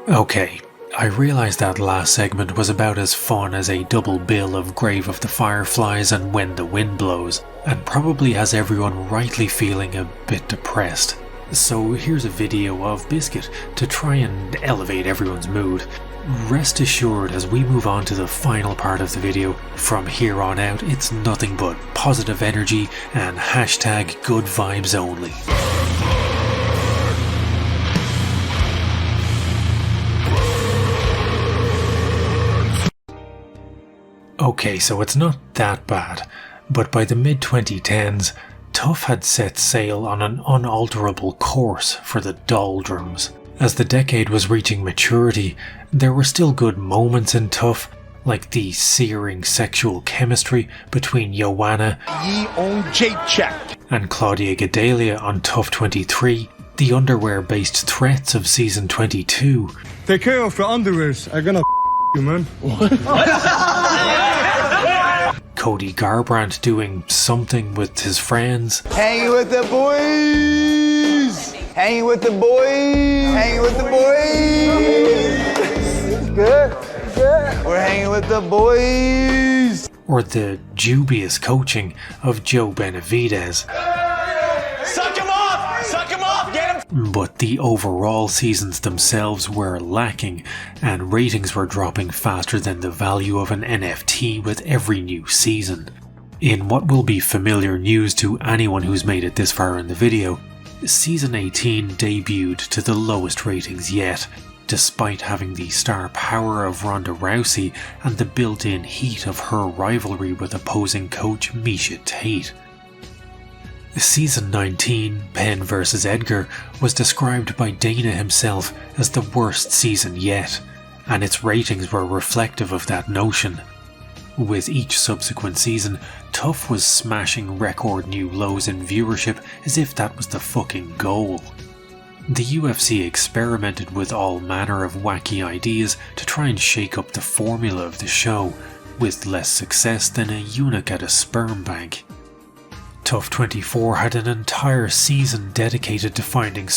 Okay, I realised that last segment was about as fun as a double bill of Grave of the Fireflies and When the Wind Blows, and probably has everyone rightly feeling a bit depressed. So here's a video of Biscuit to try and elevate everyone's mood. Rest assured, as we move on to the final part of the video, from here on out it's nothing but positive energy and hashtag good vibes only. Okay, so it's not that bad, but by the mid-2010s, Tough had set sail on an unalterable course for the doldrums. As the decade was reaching maturity, there were still good moments in Tough, like the searing sexual chemistry between Joanna and Claudia Gadelha on Tough 23, the underwear-based threats of Season 22. Take care of your underwears. I'm gonna you, man. Cody Garbrandt doing something with his friends. Hanging with the boys. Hanging with the boys. Hanging with the boys. Good. Good. We're hanging with the boys. or the dubious coaching of Joe Benavidez. Suck him off! Suck him off! Get him! But the overall seasons themselves were lacking, and ratings were dropping faster than the value of an NFT with every new season. In what will be familiar news to anyone who's made it this far in the video, Season 18 debuted to the lowest ratings yet, despite having the star power of Ronda Rousey and the built-in heat of her rivalry with opposing coach Miesha Tate. Season 19, Penn vs Edgar, was described by Dana himself as the worst season yet, and its ratings were reflective of that notion. With each subsequent season, Tough was smashing record new lows in viewership as if that was the fucking goal. The UFC experimented with all manner of wacky ideas to try and shake up the formula of the show, with less success than a eunuch at a sperm bank. Tough 24 had an entire season dedicated to finding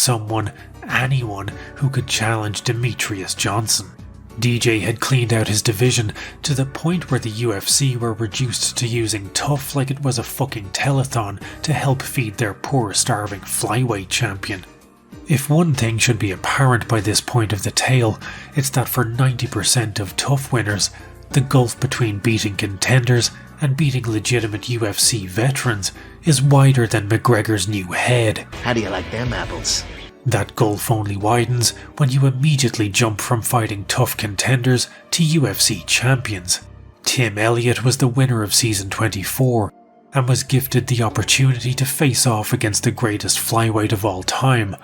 anyone who could challenge Demetrius Johnson. DJ had cleaned out his division to the point where the UFC were reduced to using Tough like it was a fucking telethon to help feed their poor starving flyweight champion. If one thing should be apparent by this point of the tale, it's that for 90% of Tough winners, the gulf between beating contenders and beating legitimate UFC veterans is wider than McGregor's new head. How do you like them apples? That gulf only widens when you immediately jump from fighting tough contenders to UFC champions. Tim Elliott was the winner of Season 24 and was gifted the opportunity to face off against the greatest flyweight of all time,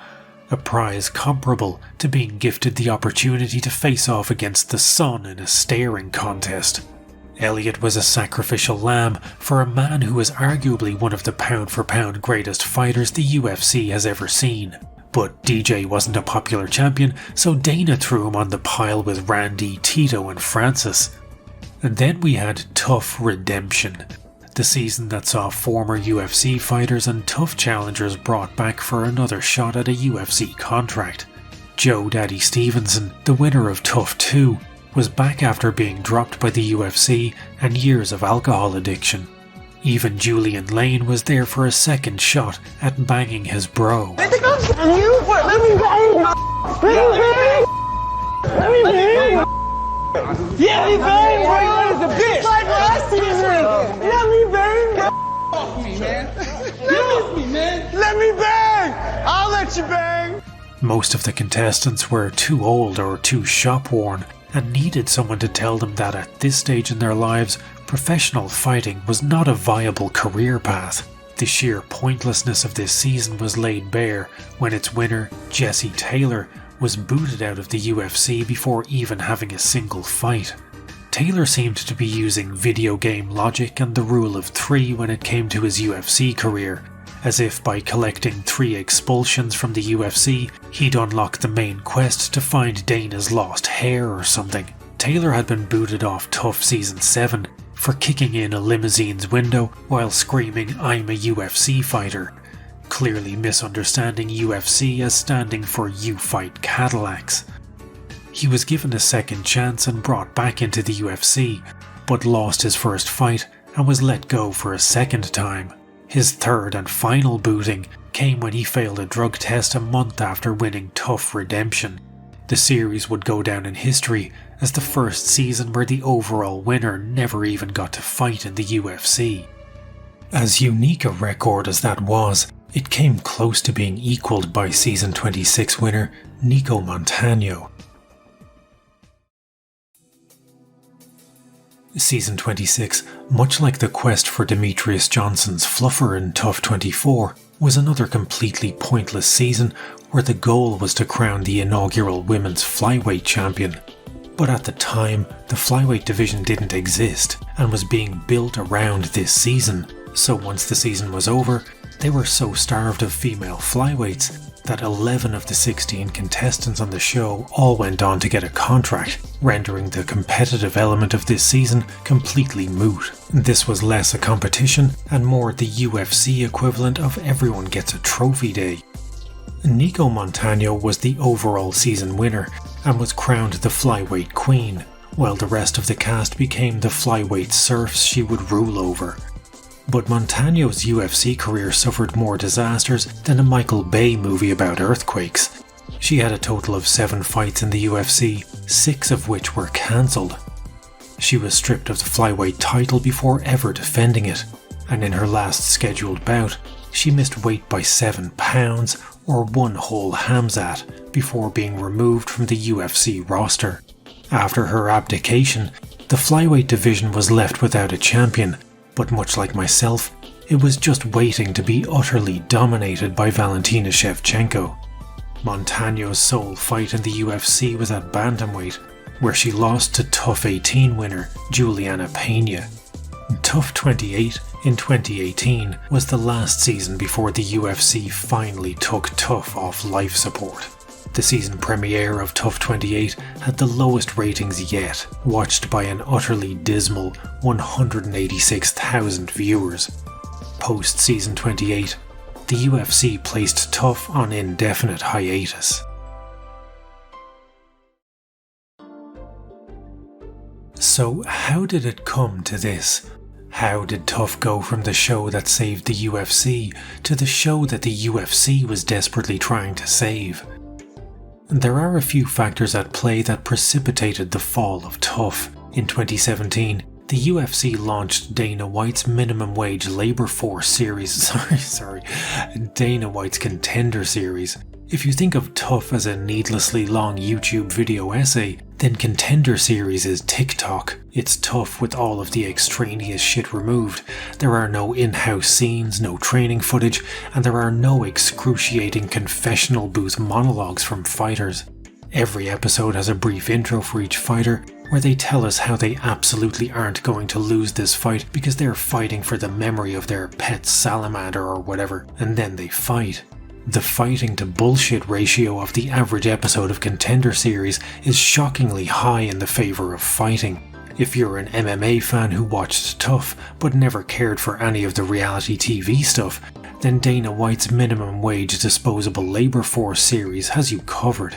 a prize comparable to being gifted the opportunity to face off against the sun in a staring contest. Elliott was a sacrificial lamb for a man who was arguably one of the pound-for-pound greatest fighters the UFC has ever seen. But DJ wasn't a popular champion, so Dana threw him on the pile with Randy, Tito and Francis. And then we had Tough Redemption, the season that saw former UFC fighters and tough challengers brought back for another shot at a UFC contract. Joe Daddy Stevenson, the winner of Tough 2, was back after being dropped by the UFC and years of alcohol addiction. Even Julian Lane was there for a second shot at banging his bro. Let me bang! Let me bang! Yeah, me bang, bro! It's a bitch! Like last season! Let me bang, bro! Off me, man! Get off me, man! Let me bang! I'll let you bang! Most of the contestants were too old or too shop-worn and needed someone to tell them that at this stage in their lives, professional fighting was not a viable career path. The sheer pointlessness of this season was laid bare when its winner, Jesse Taylor, was booted out of the UFC before even having a single fight. Taylor seemed to be using video game logic and the rule of 3 when it came to his UFC career, as if by collecting 3 expulsions from the UFC, he'd unlock the main quest to find Dana's lost hair or something. Taylor had been booted off Tough Season 7 for kicking in a limousine's window while screaming, "I'm a UFC fighter," clearly misunderstanding UFC as standing for "You Fight Cadillacs." He was given a second chance and brought back into the UFC, but lost his first fight and was let go for a second time. His third and final booting came when he failed a drug test a month after winning Tough Redemption. The series would go down in history as the first season where the overall winner never even got to fight in the UFC. As unique a record as that was, it came close to being equalled by Season 26 winner Nico Montano. Season 26, much like the quest for Demetrius Johnson's fluffer in Tough 24, was another completely pointless season where the goal was to crown the inaugural women's flyweight champion. But at the time, the flyweight division didn't exist and was being built around this season, so once the season was over, they were so starved of female flyweights that 11 of the 16 contestants on the show all went on to get a contract, rendering the competitive element of this season completely moot. This was less a competition and more the UFC equivalent of everyone gets a trophy day. Nico Montano was the overall season winner and was crowned the flyweight queen, while the rest of the cast became the flyweight serfs she would rule over. But Montano's UFC career suffered more disasters than a Michael Bay movie about earthquakes. She had a total of 7 fights in the UFC, 6 of which were cancelled. She was stripped of the flyweight title before ever defending it, and in her last scheduled bout, she missed weight by 7 pounds or 1 whole Hamzat before being removed from the UFC roster. After her abdication, the flyweight division was left without a champion, but much like myself, it was just waiting to be utterly dominated by Valentina Shevchenko. Montano's sole fight in the UFC was at bantamweight, where she lost to TUF 18 winner Juliana Pena. TUF 28 in 2018 was the last season before the UFC finally took TUF off life support. The season premiere of TUF 28 had the lowest ratings yet, watched by an utterly dismal 186,000 viewers. Post-season 28, the UFC placed TUF on indefinite hiatus. So how did it come to this? How did TUF go from the show that saved the UFC to the show that the UFC was desperately trying to save? There are a few factors at play that precipitated the fall of TUF. In 2017, the UFC launched Dana White's minimum wage labor force series, Dana White's Contender series. If you think of TUF as a needlessly long YouTube video essay, then Contender series is TikTok. It's TUF with all of the extraneous shit removed. There are no in-house scenes, no training footage, and there are no excruciating confessional booth monologues from fighters. Every episode has a brief intro for each fighter, where they tell us how they absolutely aren't going to lose this fight because they're fighting for the memory of their pet salamander or whatever, and then they fight. The fighting to bullshit ratio of the average episode of Contender series is shockingly high in the favour of fighting. If you're an MMA fan who watched TUF but never cared for any of the reality TV stuff, then Dana White's minimum wage disposable labour force series has you covered.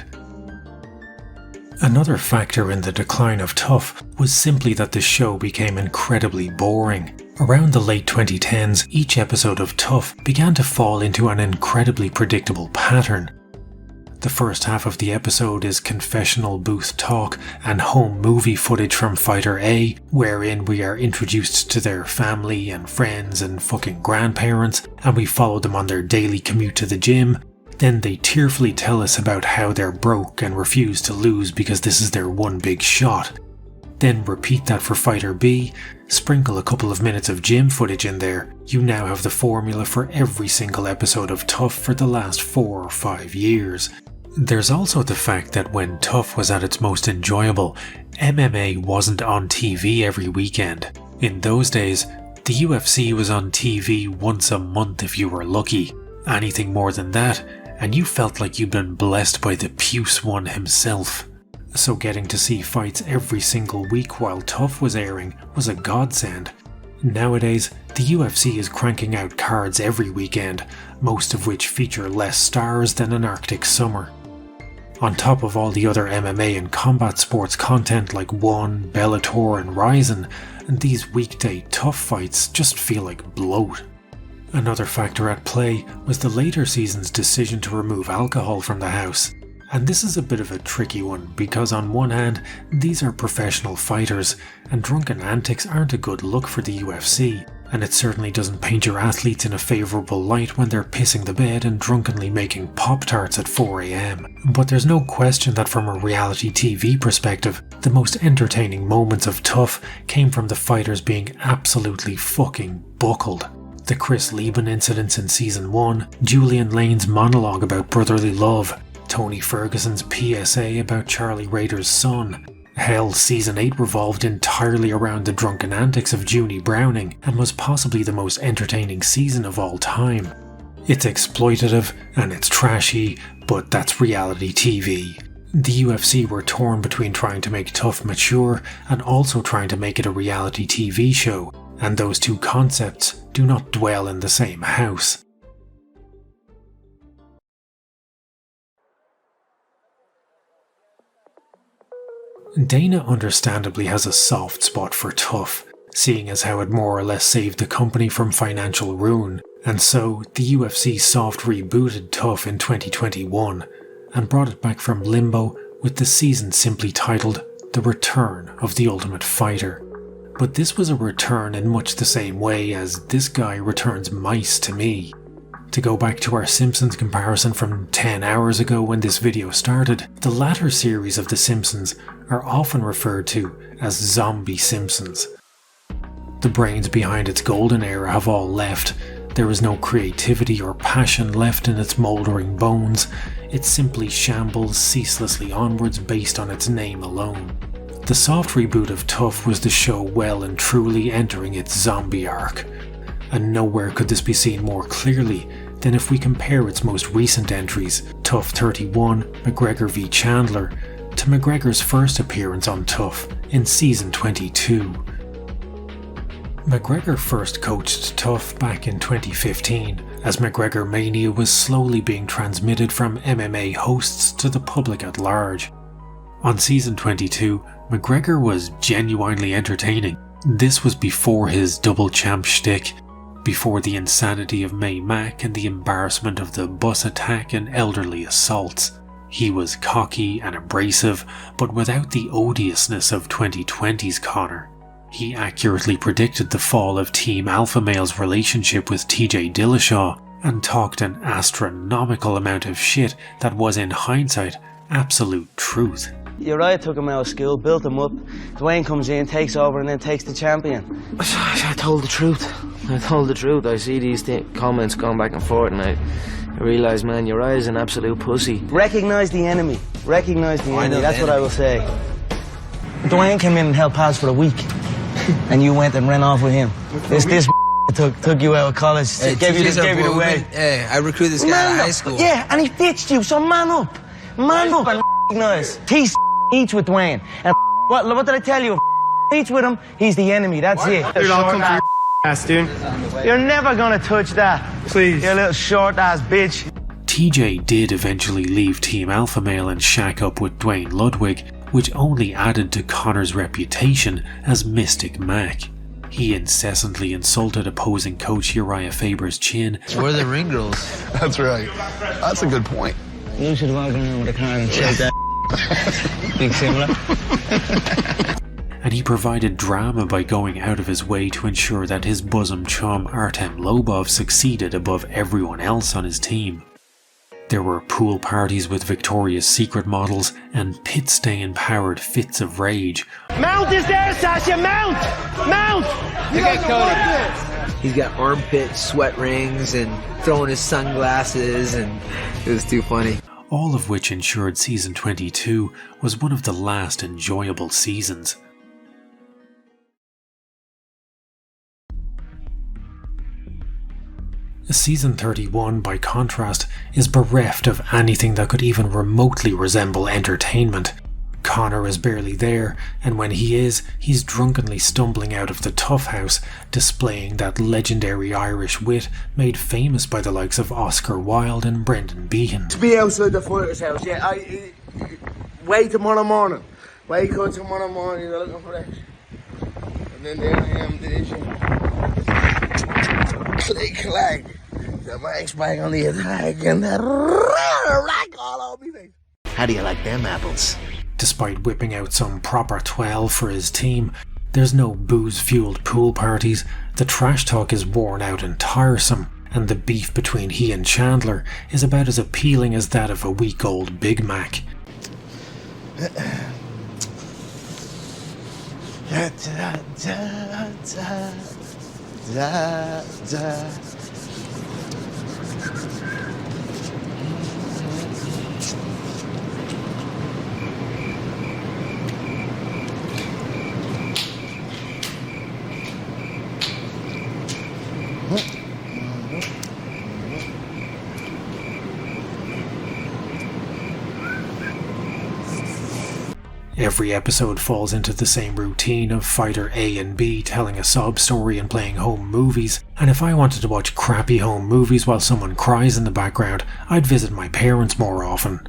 Another factor in the decline of TUF was simply that the show became incredibly boring. Around the late 2010s, each episode of TUF began to fall into an incredibly predictable pattern. The first half of the episode is confessional booth talk and home movie footage from Fighter A, wherein we are introduced to their family and friends and fucking grandparents, and we follow them on their daily commute to the gym. Then they tearfully tell us about how they're broke and refuse to lose because this is their one big shot. Then repeat that for Fighter B, sprinkle a couple of minutes of gym footage in there. You now have the formula for every single episode of TUF for the last 4 or 5 years. There's also the fact that when TUF was at its most enjoyable, MMA wasn't on TV every weekend. In those days, the UFC was on TV once a month if you were lucky. Anything more than that, and you felt like you'd been blessed by the Puce one himself. So getting to see fights every single week while TUF was airing was a godsend. Nowadays, the UFC is cranking out cards every weekend, most of which feature less stars than an Arctic summer. On top of all the other MMA and combat sports content like ONE, Bellator and Ryzen, these weekday TUF fights just feel like bloat. Another factor at play was the later season's decision to remove alcohol from the house. And this is a bit of a tricky one because on one hand, these are professional fighters and drunken antics aren't a good look for the UFC, and it certainly doesn't paint your athletes in a favourable light when they're pissing the bed and drunkenly making Pop-Tarts at 4 AM. But there's no question that from a reality TV perspective, the most entertaining moments of TUF came from the fighters being absolutely fucking buckled. The Chris Lieben incidents in Season 1, Julian Lane's monologue about brotherly love, Tony Ferguson's PSA about Charlie Rader's son. Hell, Season 8 revolved entirely around the drunken antics of Junie Browning and was possibly the most entertaining season of all time. It's exploitative and it's trashy, but that's reality TV. The UFC were torn between trying to make TUF mature and also trying to make it a reality TV show, and those two concepts do not dwell in the same house. Dana understandably has a soft spot for Tough, seeing as how it more or less saved the company from financial ruin, and so the UFC soft rebooted Tough in 2021 and brought it back from limbo with the season simply titled The Return of the Ultimate Fighter. But this was a return in much the same way as this guy returns mice to me. To go back to our Simpsons comparison from 10 hours ago when this video started, the latter series of The Simpsons are often referred to as Zombie Simpsons. The brains behind its golden era have all left. There is no creativity or passion left in its mouldering bones. It simply shambles ceaselessly onwards based on its name alone. The soft reboot of Tough was the show well and truly entering its zombie arc. And nowhere could this be seen more clearly than if we compare its most recent entries, Tough 31, McGregor v Chandler, to McGregor's first appearance on Tough in season 22. McGregor first coached Tough back in 2015, as McGregor Mania was slowly being transmitted from MMA hosts to the public at large. On season 22, McGregor was genuinely entertaining. This was before his double champ shtick, before the insanity of May Mack and the embarrassment of the bus attack and elderly assaults. He was cocky and abrasive, but without the odiousness of 2020's Conor. He accurately predicted the fall of Team Alpha Male's relationship with TJ Dillashaw and talked an astronomical amount of shit that was in hindsight absolute truth. Uriah took him out of school, built him up. Dwayne comes in, takes over and then takes the champion. I told the truth. I told the truth. I see these comments going back and forth and I realise, man, Uriah's an absolute pussy. Recognise the enemy. Recognise the enemy. That's what I will say. Dwayne came in and held pads for a week. And you went and ran off with him. This took you out of college, gave you the way. Hey, I recruited this guy out of high school. Yeah, and he ditched you, so man up and recognize. He's each with Dwayne. And what did I tell you? Each with him, he's the enemy, that's it. Dude, I'll come for your ass, dude. You're never gonna touch that. Please. You little short ass bitch. TJ did eventually leave Team Alpha Male and shack up with Dwayne Ludwig, which only added to Conor's reputation as Mystic Mac. He incessantly insulted opposing coach Uriah Faber's chin. We're the ring girls. That's right. That's a good point. You should walk around with a car and shake that. Big similar. And he provided drama by going out of his way to ensure that his bosom chum Artem Lobov succeeded above everyone else on his team. There were pool parties with Victoria's Secret models and pit-stain-powered fits of rage. Mount is there, Sasha! Mount! Mount! Look at Cody. He's got armpit sweat rings and throwing his sunglasses, and it was too funny. All of which ensured season 22 was one of the last enjoyable seasons. Season 31, by contrast, is bereft of anything that could even remotely resemble entertainment. Conor is barely there, and when he is, he's drunkenly stumbling out of the Tough House, displaying that legendary Irish wit made famous by the likes of Oscar Wilde and Brendan Behan. To be outside the fighter's house, yeah. Wait tomorrow morning. Wake up tomorrow morning, you're looking for that. And then there I am, click, clack. The mic's back on the attack and that rack all over me. How do you like them apples? Despite whipping out some proper 12 for his team, there's no booze-fueled pool parties, the trash talk is worn out and tiresome, and the beef between he and Chandler is about as appealing as that of a week-old Big Mac. Every episode falls into the same routine of fighter A and B telling a sob story and playing home movies, and if I wanted to watch crappy home movies while someone cries in the background, I'd visit my parents more often.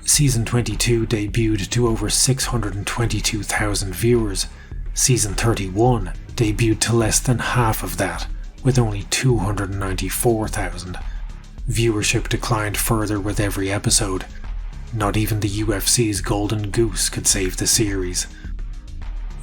Season 22 debuted to over 622,000 viewers. Season 31 debuted to less than half of that, with only 294,000. Viewership declined further with every episode. Not even the UFC's Golden Goose could save the series.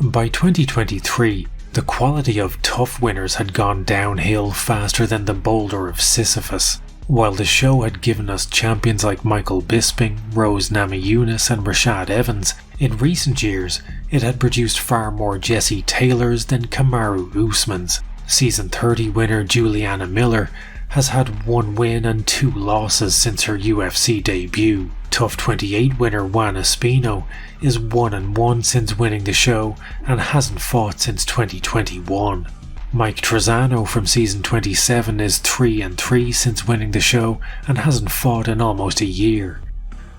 By 2023, the quality of tough winners had gone downhill faster than the boulder of Sisyphus. While the show had given us champions like Michael Bisping, Rose Namajunas and Rashad Evans, in recent years it had produced far more Jesse Taylors than Kamaru Usmans. Season 30 winner Juliana Miller has had 1 win and 2 losses since her UFC debut. Tough 28 winner Juan Espino is 1-1 since winning the show and hasn't fought since 2021. Mike Trezano from season 27 is 3-3 since winning the show and hasn't fought in almost a year.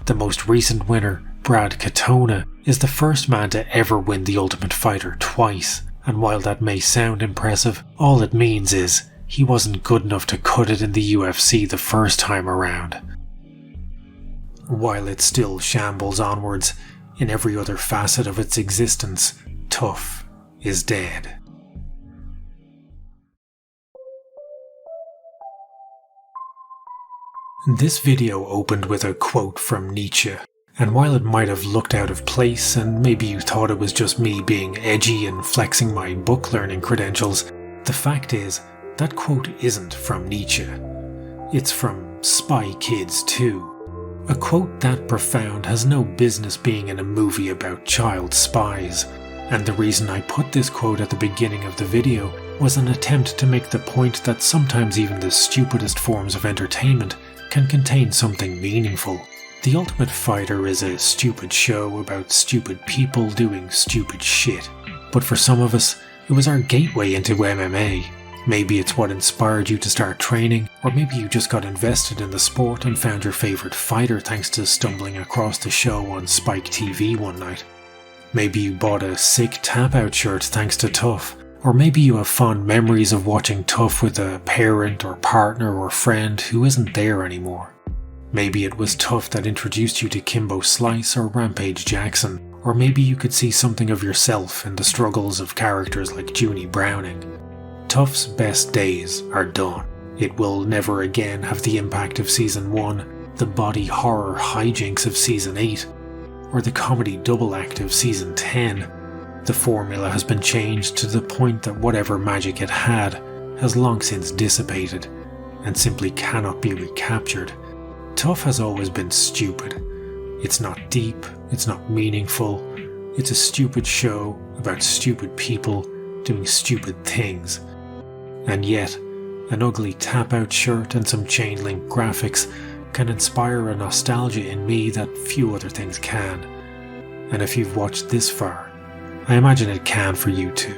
The most recent winner, Brad Katona, is the first man to ever win the Ultimate Fighter twice, and while that may sound impressive, all it means is he wasn't good enough to cut it in the UFC the first time around. While it still shambles onwards, in every other facet of its existence, Tough is dead. This video opened with a quote from Nietzsche, and while it might have looked out of place and maybe you thought it was just me being edgy and flexing my book learning credentials, the fact is that quote isn't from Nietzsche. It's from Spy Kids 2. A quote that profound has no business being in a movie about child spies, and the reason I put this quote at the beginning of the video was an attempt to make the point that sometimes even the stupidest forms of entertainment can contain something meaningful. The Ultimate Fighter is a stupid show about stupid people doing stupid shit, but for some of us, it was our gateway into MMA. Maybe it's what inspired you to start training, or maybe you just got invested in the sport and found your favourite fighter thanks to stumbling across the show on Spike TV one night. Maybe you bought a sick tap-out shirt thanks to Tough, or maybe you have fond memories of watching Tough with a parent or partner or friend who isn't there anymore. Maybe it was Tough that introduced you to Kimbo Slice or Rampage Jackson, or maybe you could see something of yourself in the struggles of characters like Junie Browning. Tough's best days are done. It will never again have the impact of Season 1, the body horror hijinks of Season 8, or the comedy double act of Season 10. The formula has been changed to the point that whatever magic it had has long since dissipated and simply cannot be recaptured. Tough has always been stupid. It's not deep, it's not meaningful, it's a stupid show about stupid people doing stupid things. And yet, an ugly tap-out shirt and some chain-link graphics can inspire a nostalgia in me that few other things can. And if you've watched this far, I imagine it can for you too.